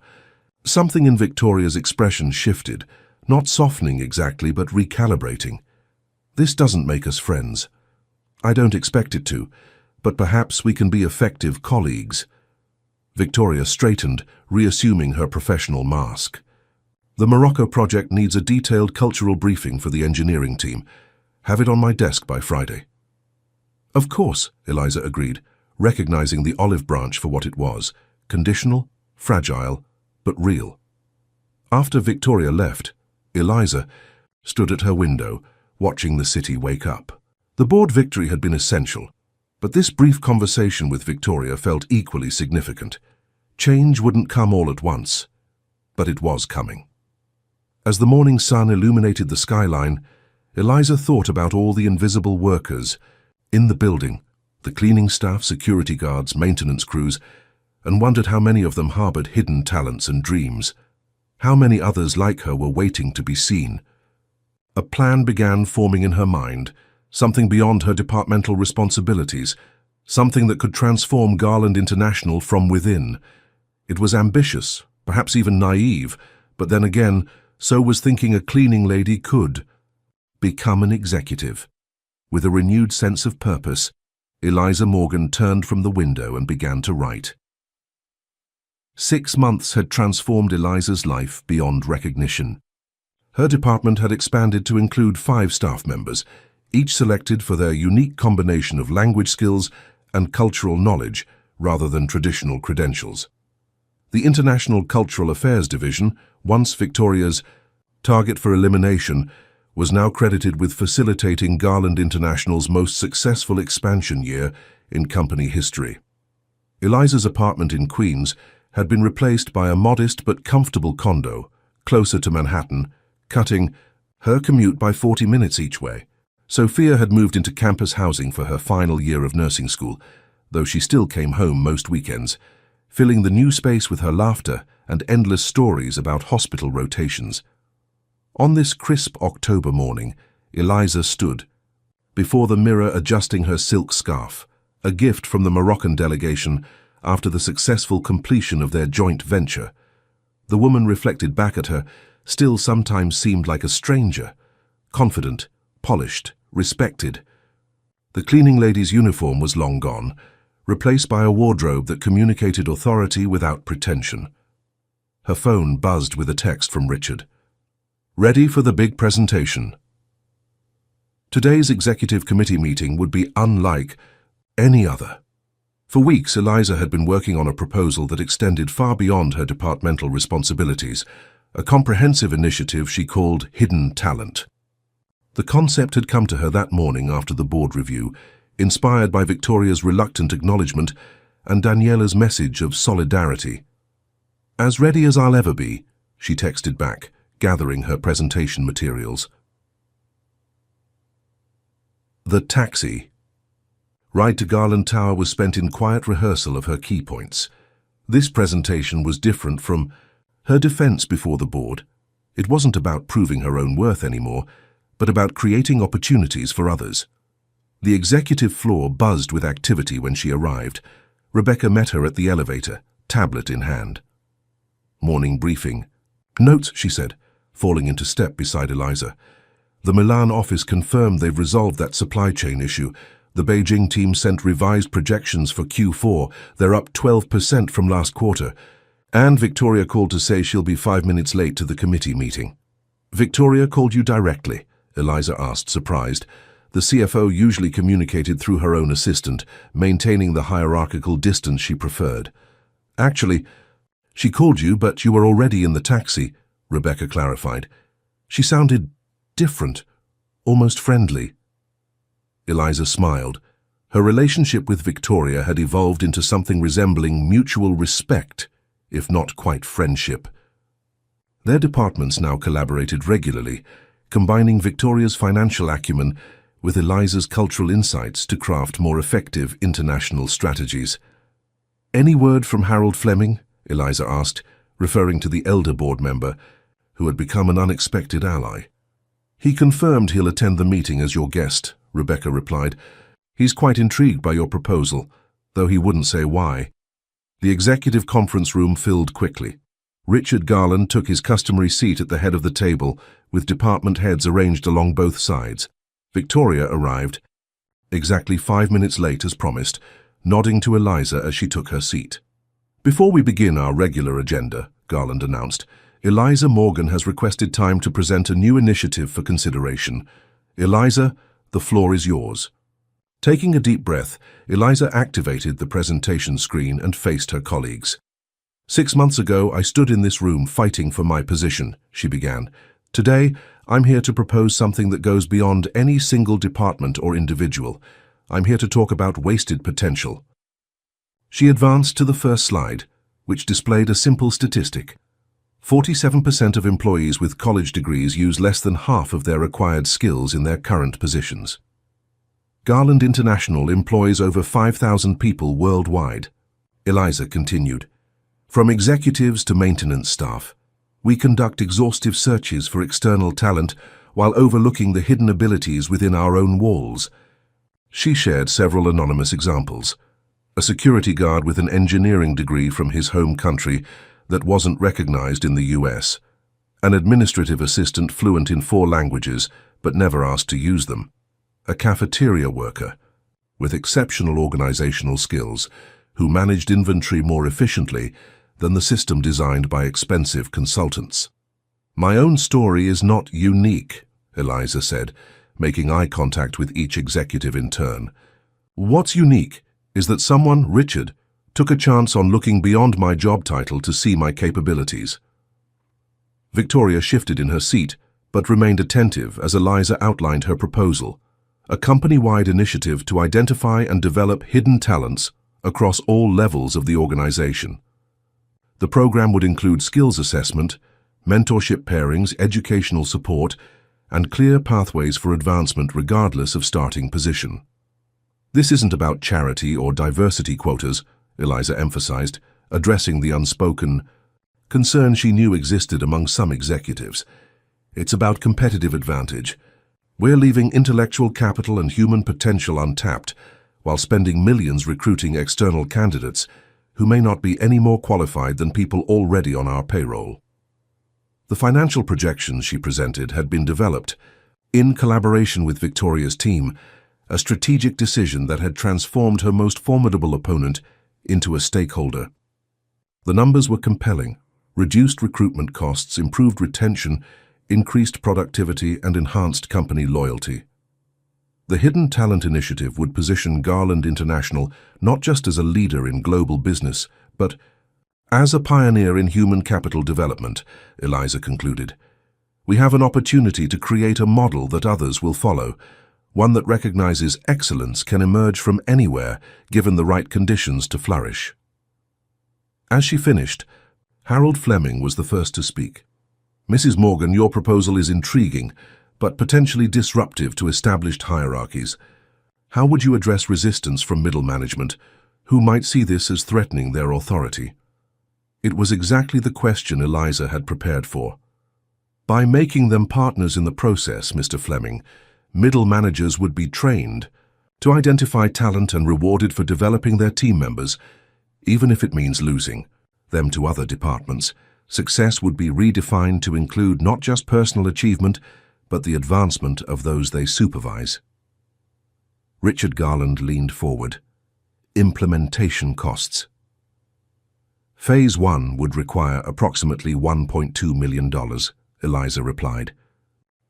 A: Something in Victoria's expression shifted, not softening exactly, but recalibrating. This doesn't make us friends. I don't expect it to, but perhaps we can be effective colleagues. Victoria straightened, reassuming her professional mask. The Morocco project needs a detailed cultural briefing for the engineering team. Have it on my desk by Friday. Of course, Eliza agreed, recognizing the olive branch for what it was, conditional, fragile, but real. After Victoria left, Eliza stood at her window, watching the city wake up. The board victory had been essential, but this brief conversation with Victoria felt equally significant. Change wouldn't come all at once, but it was coming. As the morning sun illuminated the skyline, Eliza thought about all the invisible workers in the building, the cleaning staff, security guards, maintenance crews, and wondered how many of them harbored hidden talents and dreams. How many others like her were waiting to be seen. A plan began forming in her mind, something beyond her departmental responsibilities, something that could transform Garland International from within. It was ambitious, perhaps even naive, but then again, so was thinking a cleaning lady could become an executive. With a renewed sense of purpose, Eliza Morgan turned from the window and began to write. 6 months had transformed Eliza's life beyond recognition. Her department had expanded to include 5 staff members, each selected for their unique combination of language skills and cultural knowledge rather than traditional credentials. The International Cultural Affairs Division, once Victoria's target for elimination, was now credited with facilitating Garland International's most successful expansion year in company history. Eliza's apartment in Queens had been replaced by a modest but comfortable condo, closer to Manhattan, cutting her commute by 40 minutes each way. Sophia had moved into campus housing for her final year of nursing school, though she still came home most weekends, filling the new space with her laughter and endless stories about hospital rotations. On this crisp October morning, Eliza stood before the mirror adjusting her silk scarf, a gift from the Moroccan delegation after the successful completion of their joint venture. The woman reflected back at her, still sometimes seemed like a stranger, confident, polished, respected. The cleaning lady's uniform was long gone, replaced by a wardrobe that communicated authority without pretension. Her phone buzzed with a text from Richard. Ready for the big presentation. Today's executive committee meeting would be unlike any other. For weeks, Eliza had been working on a proposal that extended far beyond her departmental responsibilities, a comprehensive initiative she called Hidden Talent. The concept had come to her that morning after the board review, inspired by Victoria's reluctant acknowledgement and Daniela's message of solidarity. As ready as I'll ever be, she texted back, gathering her presentation materials. The taxi ride to Garland Tower was spent in quiet rehearsal of her key points. This presentation was different from her defense before the board. It wasn't about proving her own worth anymore, but about creating opportunities for others. The executive floor buzzed with activity when she arrived. Rebecca met her at the elevator, tablet in hand. Morning briefing. Notes, she said, falling into step beside Eliza. The Milan office confirmed they've resolved that supply chain issue. The Beijing team sent revised projections for Q4. They're up 12% from last quarter. And Victoria called to say she'll be 5 minutes late to the committee meeting. Victoria called you directly? Eliza asked, surprised. The CFO usually communicated through her own assistant, maintaining the hierarchical distance she preferred. Actually, she called you, but you were already in the taxi, Rebecca clarified. She sounded different, almost friendly. Eliza smiled. Her relationship with Victoria had evolved into something resembling mutual respect, if not quite friendship. Their departments now collaborated regularly, combining Victoria's financial acumen with Eliza's cultural insights to craft more effective international strategies. Any word from Harold Fleming? Eliza asked, referring to the elder board member, who had become an unexpected ally. He confirmed he'll attend the meeting as your guest, Rebecca replied. He's quite intrigued by your proposal, though he wouldn't say why. The executive conference room filled quickly. Richard Garland took his customary seat at the head of the table, with department heads arranged along both sides. Victoria arrived, exactly 5 minutes late as promised, nodding to Eliza as she took her seat. Before we begin our regular agenda, Garland announced, Eliza Morgan has requested time to present a new initiative for consideration. Eliza, the floor is yours. Taking a deep breath, Eliza activated the presentation screen and faced her colleagues. 6 months ago, I stood in this room fighting for my position, she began. Today, I'm here to propose something that goes beyond any single department or individual. I'm here to talk about wasted potential. She advanced to the first slide, which displayed a simple statistic. 47% of employees with college degrees use less than half of their required skills in their current positions. Garland International employs over 5,000 people worldwide. Eliza continued. From executives to maintenance staff, we conduct exhaustive searches for external talent while overlooking the hidden abilities within our own walls. She shared several anonymous examples. A security guard with an engineering degree from his home country that wasn't recognized in the US. An administrative assistant fluent in 4 languages but never asked to use them. A cafeteria worker with exceptional organizational skills who managed inventory more efficiently than the system designed by expensive consultants. My own story is not unique, Eliza said, making eye contact with each executive in turn. What's unique is that someone, Richard, took a chance on looking beyond my job title to see my capabilities. Victoria shifted in her seat, but remained attentive as Eliza outlined her proposal, a company-wide initiative to identify and develop hidden talents across all levels of the organization. The program would include skills assessment, mentorship pairings, educational support, and clear pathways for advancement regardless of starting position. This isn't about charity or diversity quotas, Eliza emphasized, addressing the unspoken concern she knew existed among some executives. It's about competitive advantage. We're leaving intellectual capital and human potential untapped, while spending millions recruiting external candidates who may not be any more qualified than people already on our payroll. The financial projections she presented had been developed, in collaboration with Victoria's team, a strategic decision that had transformed her most formidable opponent into a stakeholder. The numbers were compelling: reduced recruitment costs, improved retention, increased productivity, and enhanced company loyalty. The Hidden Talent Initiative would position Garland International not just as a leader in global business, but as a pioneer in human capital development, Eliza concluded. We have an opportunity to create a model that others will follow, one that recognizes excellence can emerge from anywhere given the right conditions to flourish. As she finished, Harold Fleming was the first to speak. Mrs. Morgan, your proposal is intriguing, but potentially disruptive to established hierarchies. How would you address resistance from middle management, who might see this as threatening their authority? It was exactly the question Eliza had prepared for. By making them partners in the process, Mr. Fleming, middle managers would be trained to identify talent and rewarded for developing their team members, even if it means losing. them to other departments, success would be redefined to include not just personal achievement, but the advancement of those they supervise. Richard Garland leaned forward. Implementation costs. Phase 1 would require approximately $1.2 million, Eliza replied,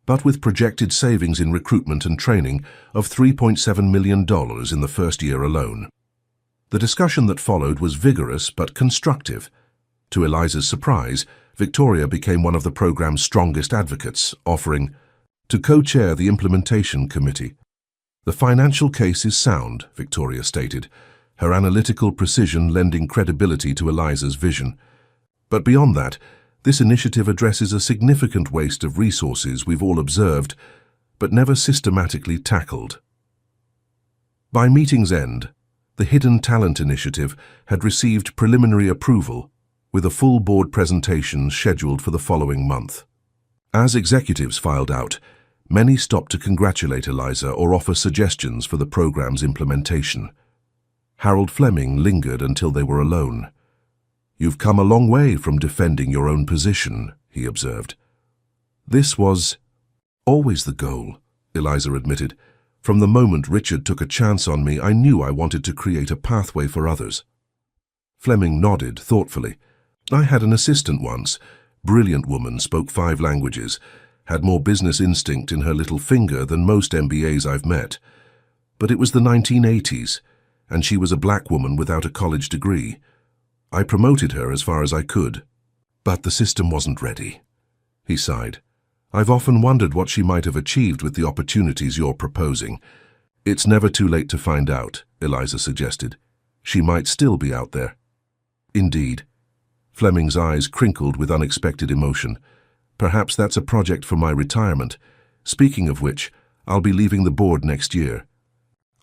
A: but with projected savings in recruitment and training of $3.7 million in the first year alone. The discussion that followed was vigorous but constructive. To Eliza's surprise, Victoria became one of the program's strongest advocates, offering to co-chair the implementation committee. The financial case is sound, Victoria stated, her analytical precision lending credibility to Eliza's vision. But beyond that, this initiative addresses a significant waste of resources we've all observed, but never systematically tackled. By meeting's end, the Hidden Talent Initiative had received preliminary approval, with a full board presentation scheduled for the following month. As executives filed out, many stopped to congratulate Eliza or offer suggestions for the program's implementation. Harold Fleming lingered until they were alone. "You've come a long way from defending your own position," he observed. "This was always the goal," Eliza admitted. "From the moment Richard took a chance on me, I knew I wanted to create a pathway for others." Fleming nodded thoughtfully. "I had an assistant once. Brilliant woman, spoke 5 languages, had more business instinct in her little finger than most MBAs I've met. But it was the 1980s, and she was a black woman without a college degree. I promoted her as far as I could, but the system wasn't ready." He sighed. "I've often wondered what she might have achieved with the opportunities you're proposing." "It's never too late to find out," Eliza suggested. "She might still be out there." "Indeed." Fleming's eyes crinkled with unexpected emotion. "Perhaps that's a project for my retirement. Speaking of which, I'll be leaving the board next year.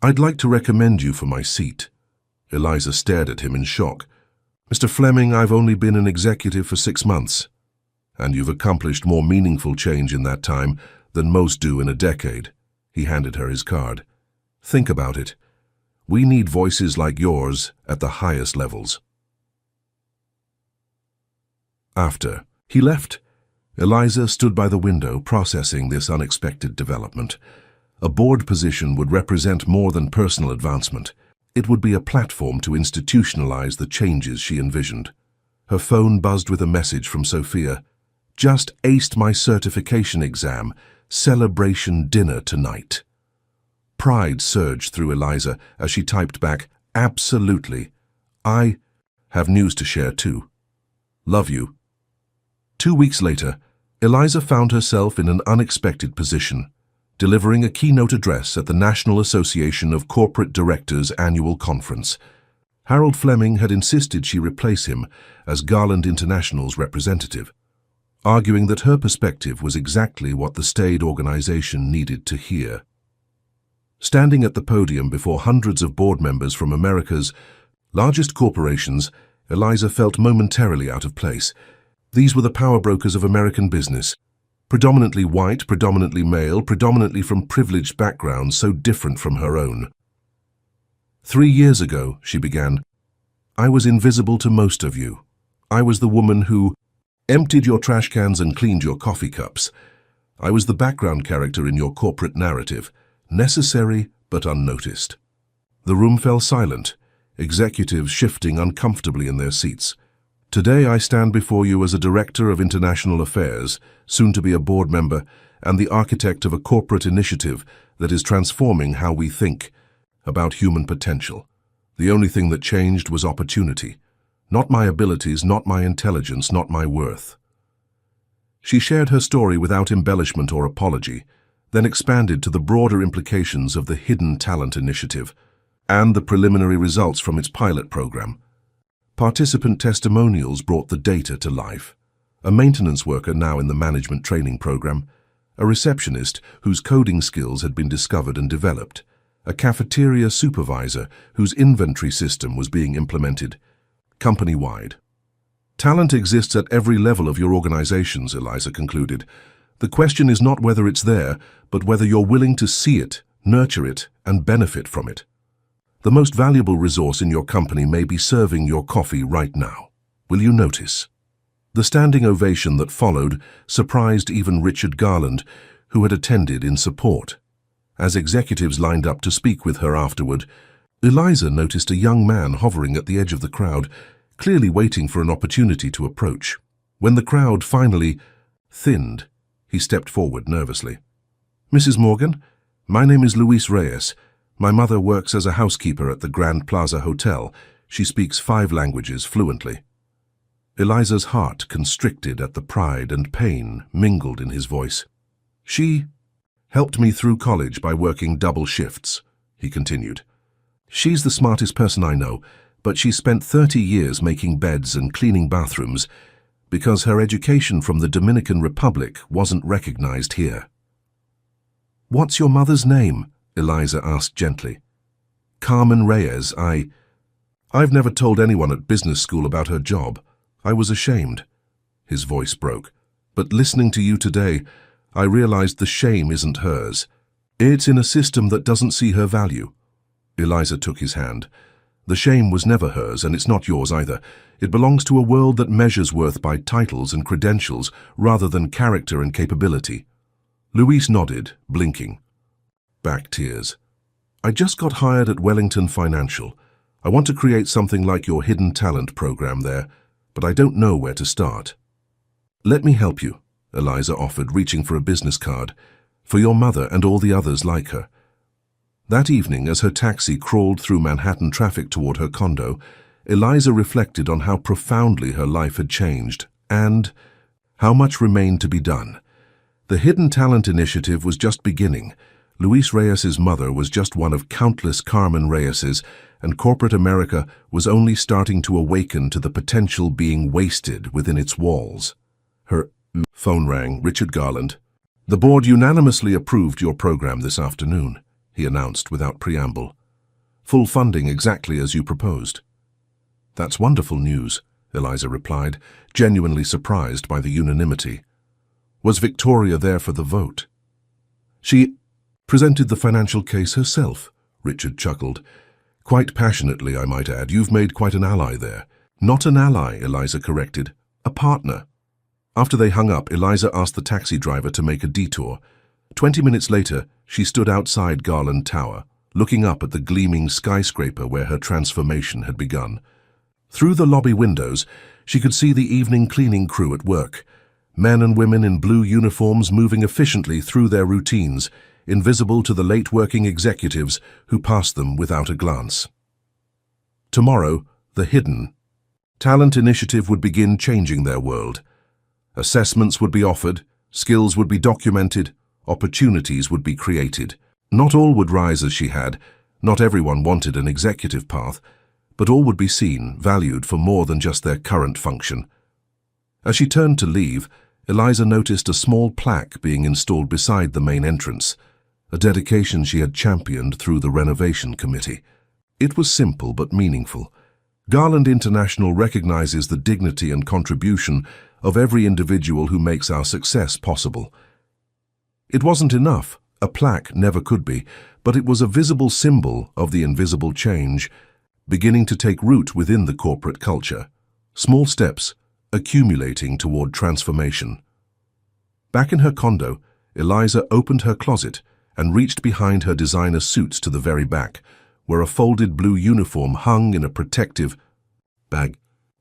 A: I'd like to recommend you for my seat." Eliza stared at him in shock. "Mr. Fleming, I've only been an executive for 6 months. And you've accomplished more meaningful change in that time than most do in a decade." He handed her his card. "Think about it. We need voices like yours at the highest levels." After he left, Eliza stood by the window processing this unexpected development. A board position would represent more than personal advancement. It would be a platform to institutionalize the changes she envisioned. Her phone buzzed with a message from Sophia. "Just aced my certification exam. Celebration dinner tonight." Pride surged through Eliza as she typed back, "Absolutely. I have news to share too. Love you." 2 weeks later, Eliza found herself in an unexpected position, delivering a keynote address at the National Association of Corporate Directors annual conference. Harold Fleming had insisted she replace him as Garland International's representative, arguing that her perspective was exactly what the staid organization needed to hear. Standing at the podium before hundreds of board members from America's largest corporations, Eliza felt momentarily out of place. These were the power brokers of American business. Predominantly white, predominantly male, predominantly from privileged backgrounds so different from her own. 3 years ago, she began, I was invisible to most of you. I was the woman who emptied your trash cans and cleaned your coffee cups. I was the background character in your corporate narrative, necessary but unnoticed. The room fell silent, executives shifting uncomfortably in their seats. Today I stand before you as a director of international affairs, soon to be a board member, and the architect of a corporate initiative that is transforming how we think about human potential. The only thing that changed was opportunity. Not my abilities, not my intelligence, not my worth. She shared her story without embellishment or apology, then expanded to the broader implications of the Hidden Talent Initiative and the preliminary results from its pilot program. Participant testimonials brought the data to life. A maintenance worker now in the management training program, a receptionist whose coding skills had been discovered and developed, a cafeteria supervisor whose inventory system was being implemented, company-wide. Talent exists at every level of your organizations, Eliza concluded. The question is not whether it's there, but whether you're willing to see it, nurture it, and benefit from it. The most valuable resource in your company may be serving your coffee right now. Will you notice? The standing ovation that followed surprised even Richard Garland, who had attended in support. As executives lined up to speak with her afterward, Eliza noticed a young man hovering at the edge of the crowd, clearly waiting for an opportunity to approach. When the crowd finally thinned, he stepped forward nervously. "Mrs. Morgan, my name is Luis Reyes. My mother works as a housekeeper at the Grand Plaza Hotel. She speaks 5 languages fluently." Eliza's heart constricted at the pride and pain mingled in his voice. "She helped me through college by working double shifts," he continued. "She's the smartest person I know, but she spent 30 years making beds and cleaning bathrooms because her education from the Dominican Republic wasn't recognized here." "What's your mother's name?" Eliza asked gently. "Carmen Reyes. I've never told anyone at business school about her job. I was ashamed." His voice broke. "But listening to you today, I realized the shame isn't hers. It's in a system that doesn't see her value." Eliza took his hand. "The shame was never hers, and it's not yours either. It belongs to a world that measures worth by titles and credentials rather than character and capability." Luis nodded, blinking. Back tears. "I just got hired at Wellington Financial. I want to create something like your hidden talent program there, but I don't know where to start." "Let me help you," Eliza offered, reaching for a business card. "For your mother and all the others like her." That evening, as her taxi crawled through Manhattan traffic toward her condo, Eliza reflected on how profoundly her life had changed and how much remained to be done. The Hidden Talent Initiative was just beginning. Luis Reyes's mother was just one of countless Carmen Reyeses, and corporate America was only starting to awaken to the potential being wasted within its walls. Her phone rang. "Richard Garland. The board unanimously approved your program this afternoon," he announced without preamble. "Full funding exactly as you proposed." "That's wonderful news," Eliza replied, genuinely surprised by the unanimity. "Was Victoria there for the vote?" "She presented the financial case herself," Richard chuckled. "Quite passionately, I might add. You've made quite an ally there." "Not an ally," Eliza corrected. "A partner." After they hung up, Eliza asked the taxi driver to make a detour. 20 minutes later, she stood outside Garland Tower, looking up at the gleaming skyscraper where her transformation had begun. Through the lobby windows, she could see the evening cleaning crew at work. Men and women in blue uniforms moving efficiently through their routines, invisible to the late-working executives who passed them without a glance. Tomorrow, the Hidden Talent Initiative would begin changing their world. Assessments would be offered, skills would be documented, opportunities would be created. Not all would rise as she had, not everyone wanted an executive path, but all would be seen, valued for more than just their current function. As she turned to leave, Eliza noticed a small plaque being installed beside the main entrance, a dedication she had championed through the renovation committee. It was simple but meaningful. Garland International recognizes the dignity and contribution of every individual who makes our success possible. It wasn't enough, a plaque never could be, but it was a visible symbol of the invisible change beginning to take root within the corporate culture. Small steps accumulating toward transformation. Back in her condo, Eliza opened her closet and reached behind her designer suits to the very back, where a folded blue uniform hung in a protective bag.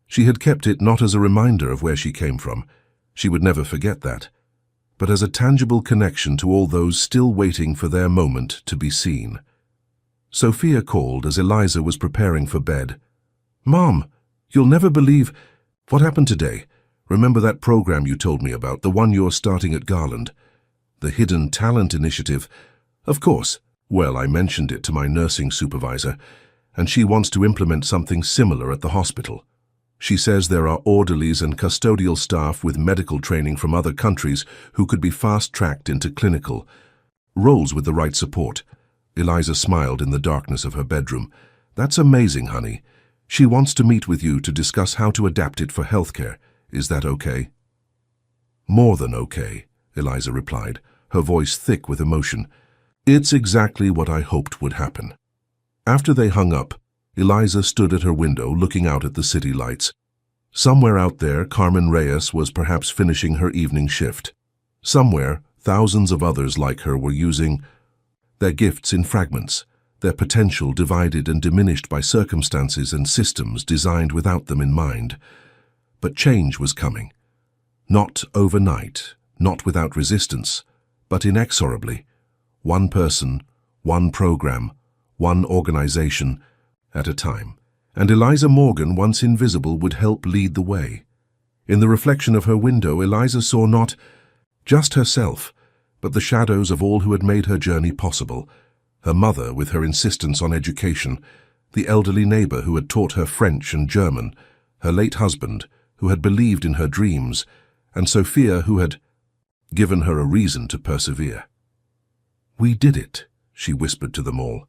A: She had kept it not as a reminder of where she came from, she would never forget that, but as a tangible connection to all those still waiting for their moment to be seen. Sophia called as Eliza was preparing for bed. "Mom, you'll never believe what happened today. Remember that program you told me about, the one you're starting at Garland? The Hidden Talent Initiative?" "Of course. Well, I mentioned it to my nursing supervisor, and she wants to implement something similar at the hospital. She says there are orderlies and custodial staff with medical training from other countries who could be fast-tracked into clinical roles with the right support." Eliza smiled in the darkness of her bedroom. "That's amazing, honey. She wants to meet with you to discuss how to adapt it for healthcare. Is that okay?" "More than okay," Eliza replied, her voice thick with emotion. "It's exactly what I hoped would happen." After they hung up, Eliza stood at her window looking out at the city lights. Somewhere out there, Carmen Reyes was perhaps finishing her evening shift. Somewhere, thousands of others like her were using their gifts in fragments, their potential divided and diminished by circumstances and systems designed without them in mind. But change was coming. Not overnight, not without resistance, but inexorably. One person, one program, one organization at a time. And Eliza Morgan, once invisible, would help lead the way. In the reflection of her window, Eliza saw not just herself, but the shadows of all who had made her journey possible. Her mother, with her insistence on education, the elderly neighbor who had taught her French and German, her late husband, who had believed in her dreams, and Sophia, who had given her a reason to persevere. "We did it," she whispered to them all,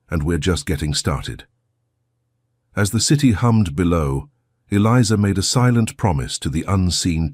A: "and we're just getting started." As the city hummed below, Eliza made a silent promise to the unseen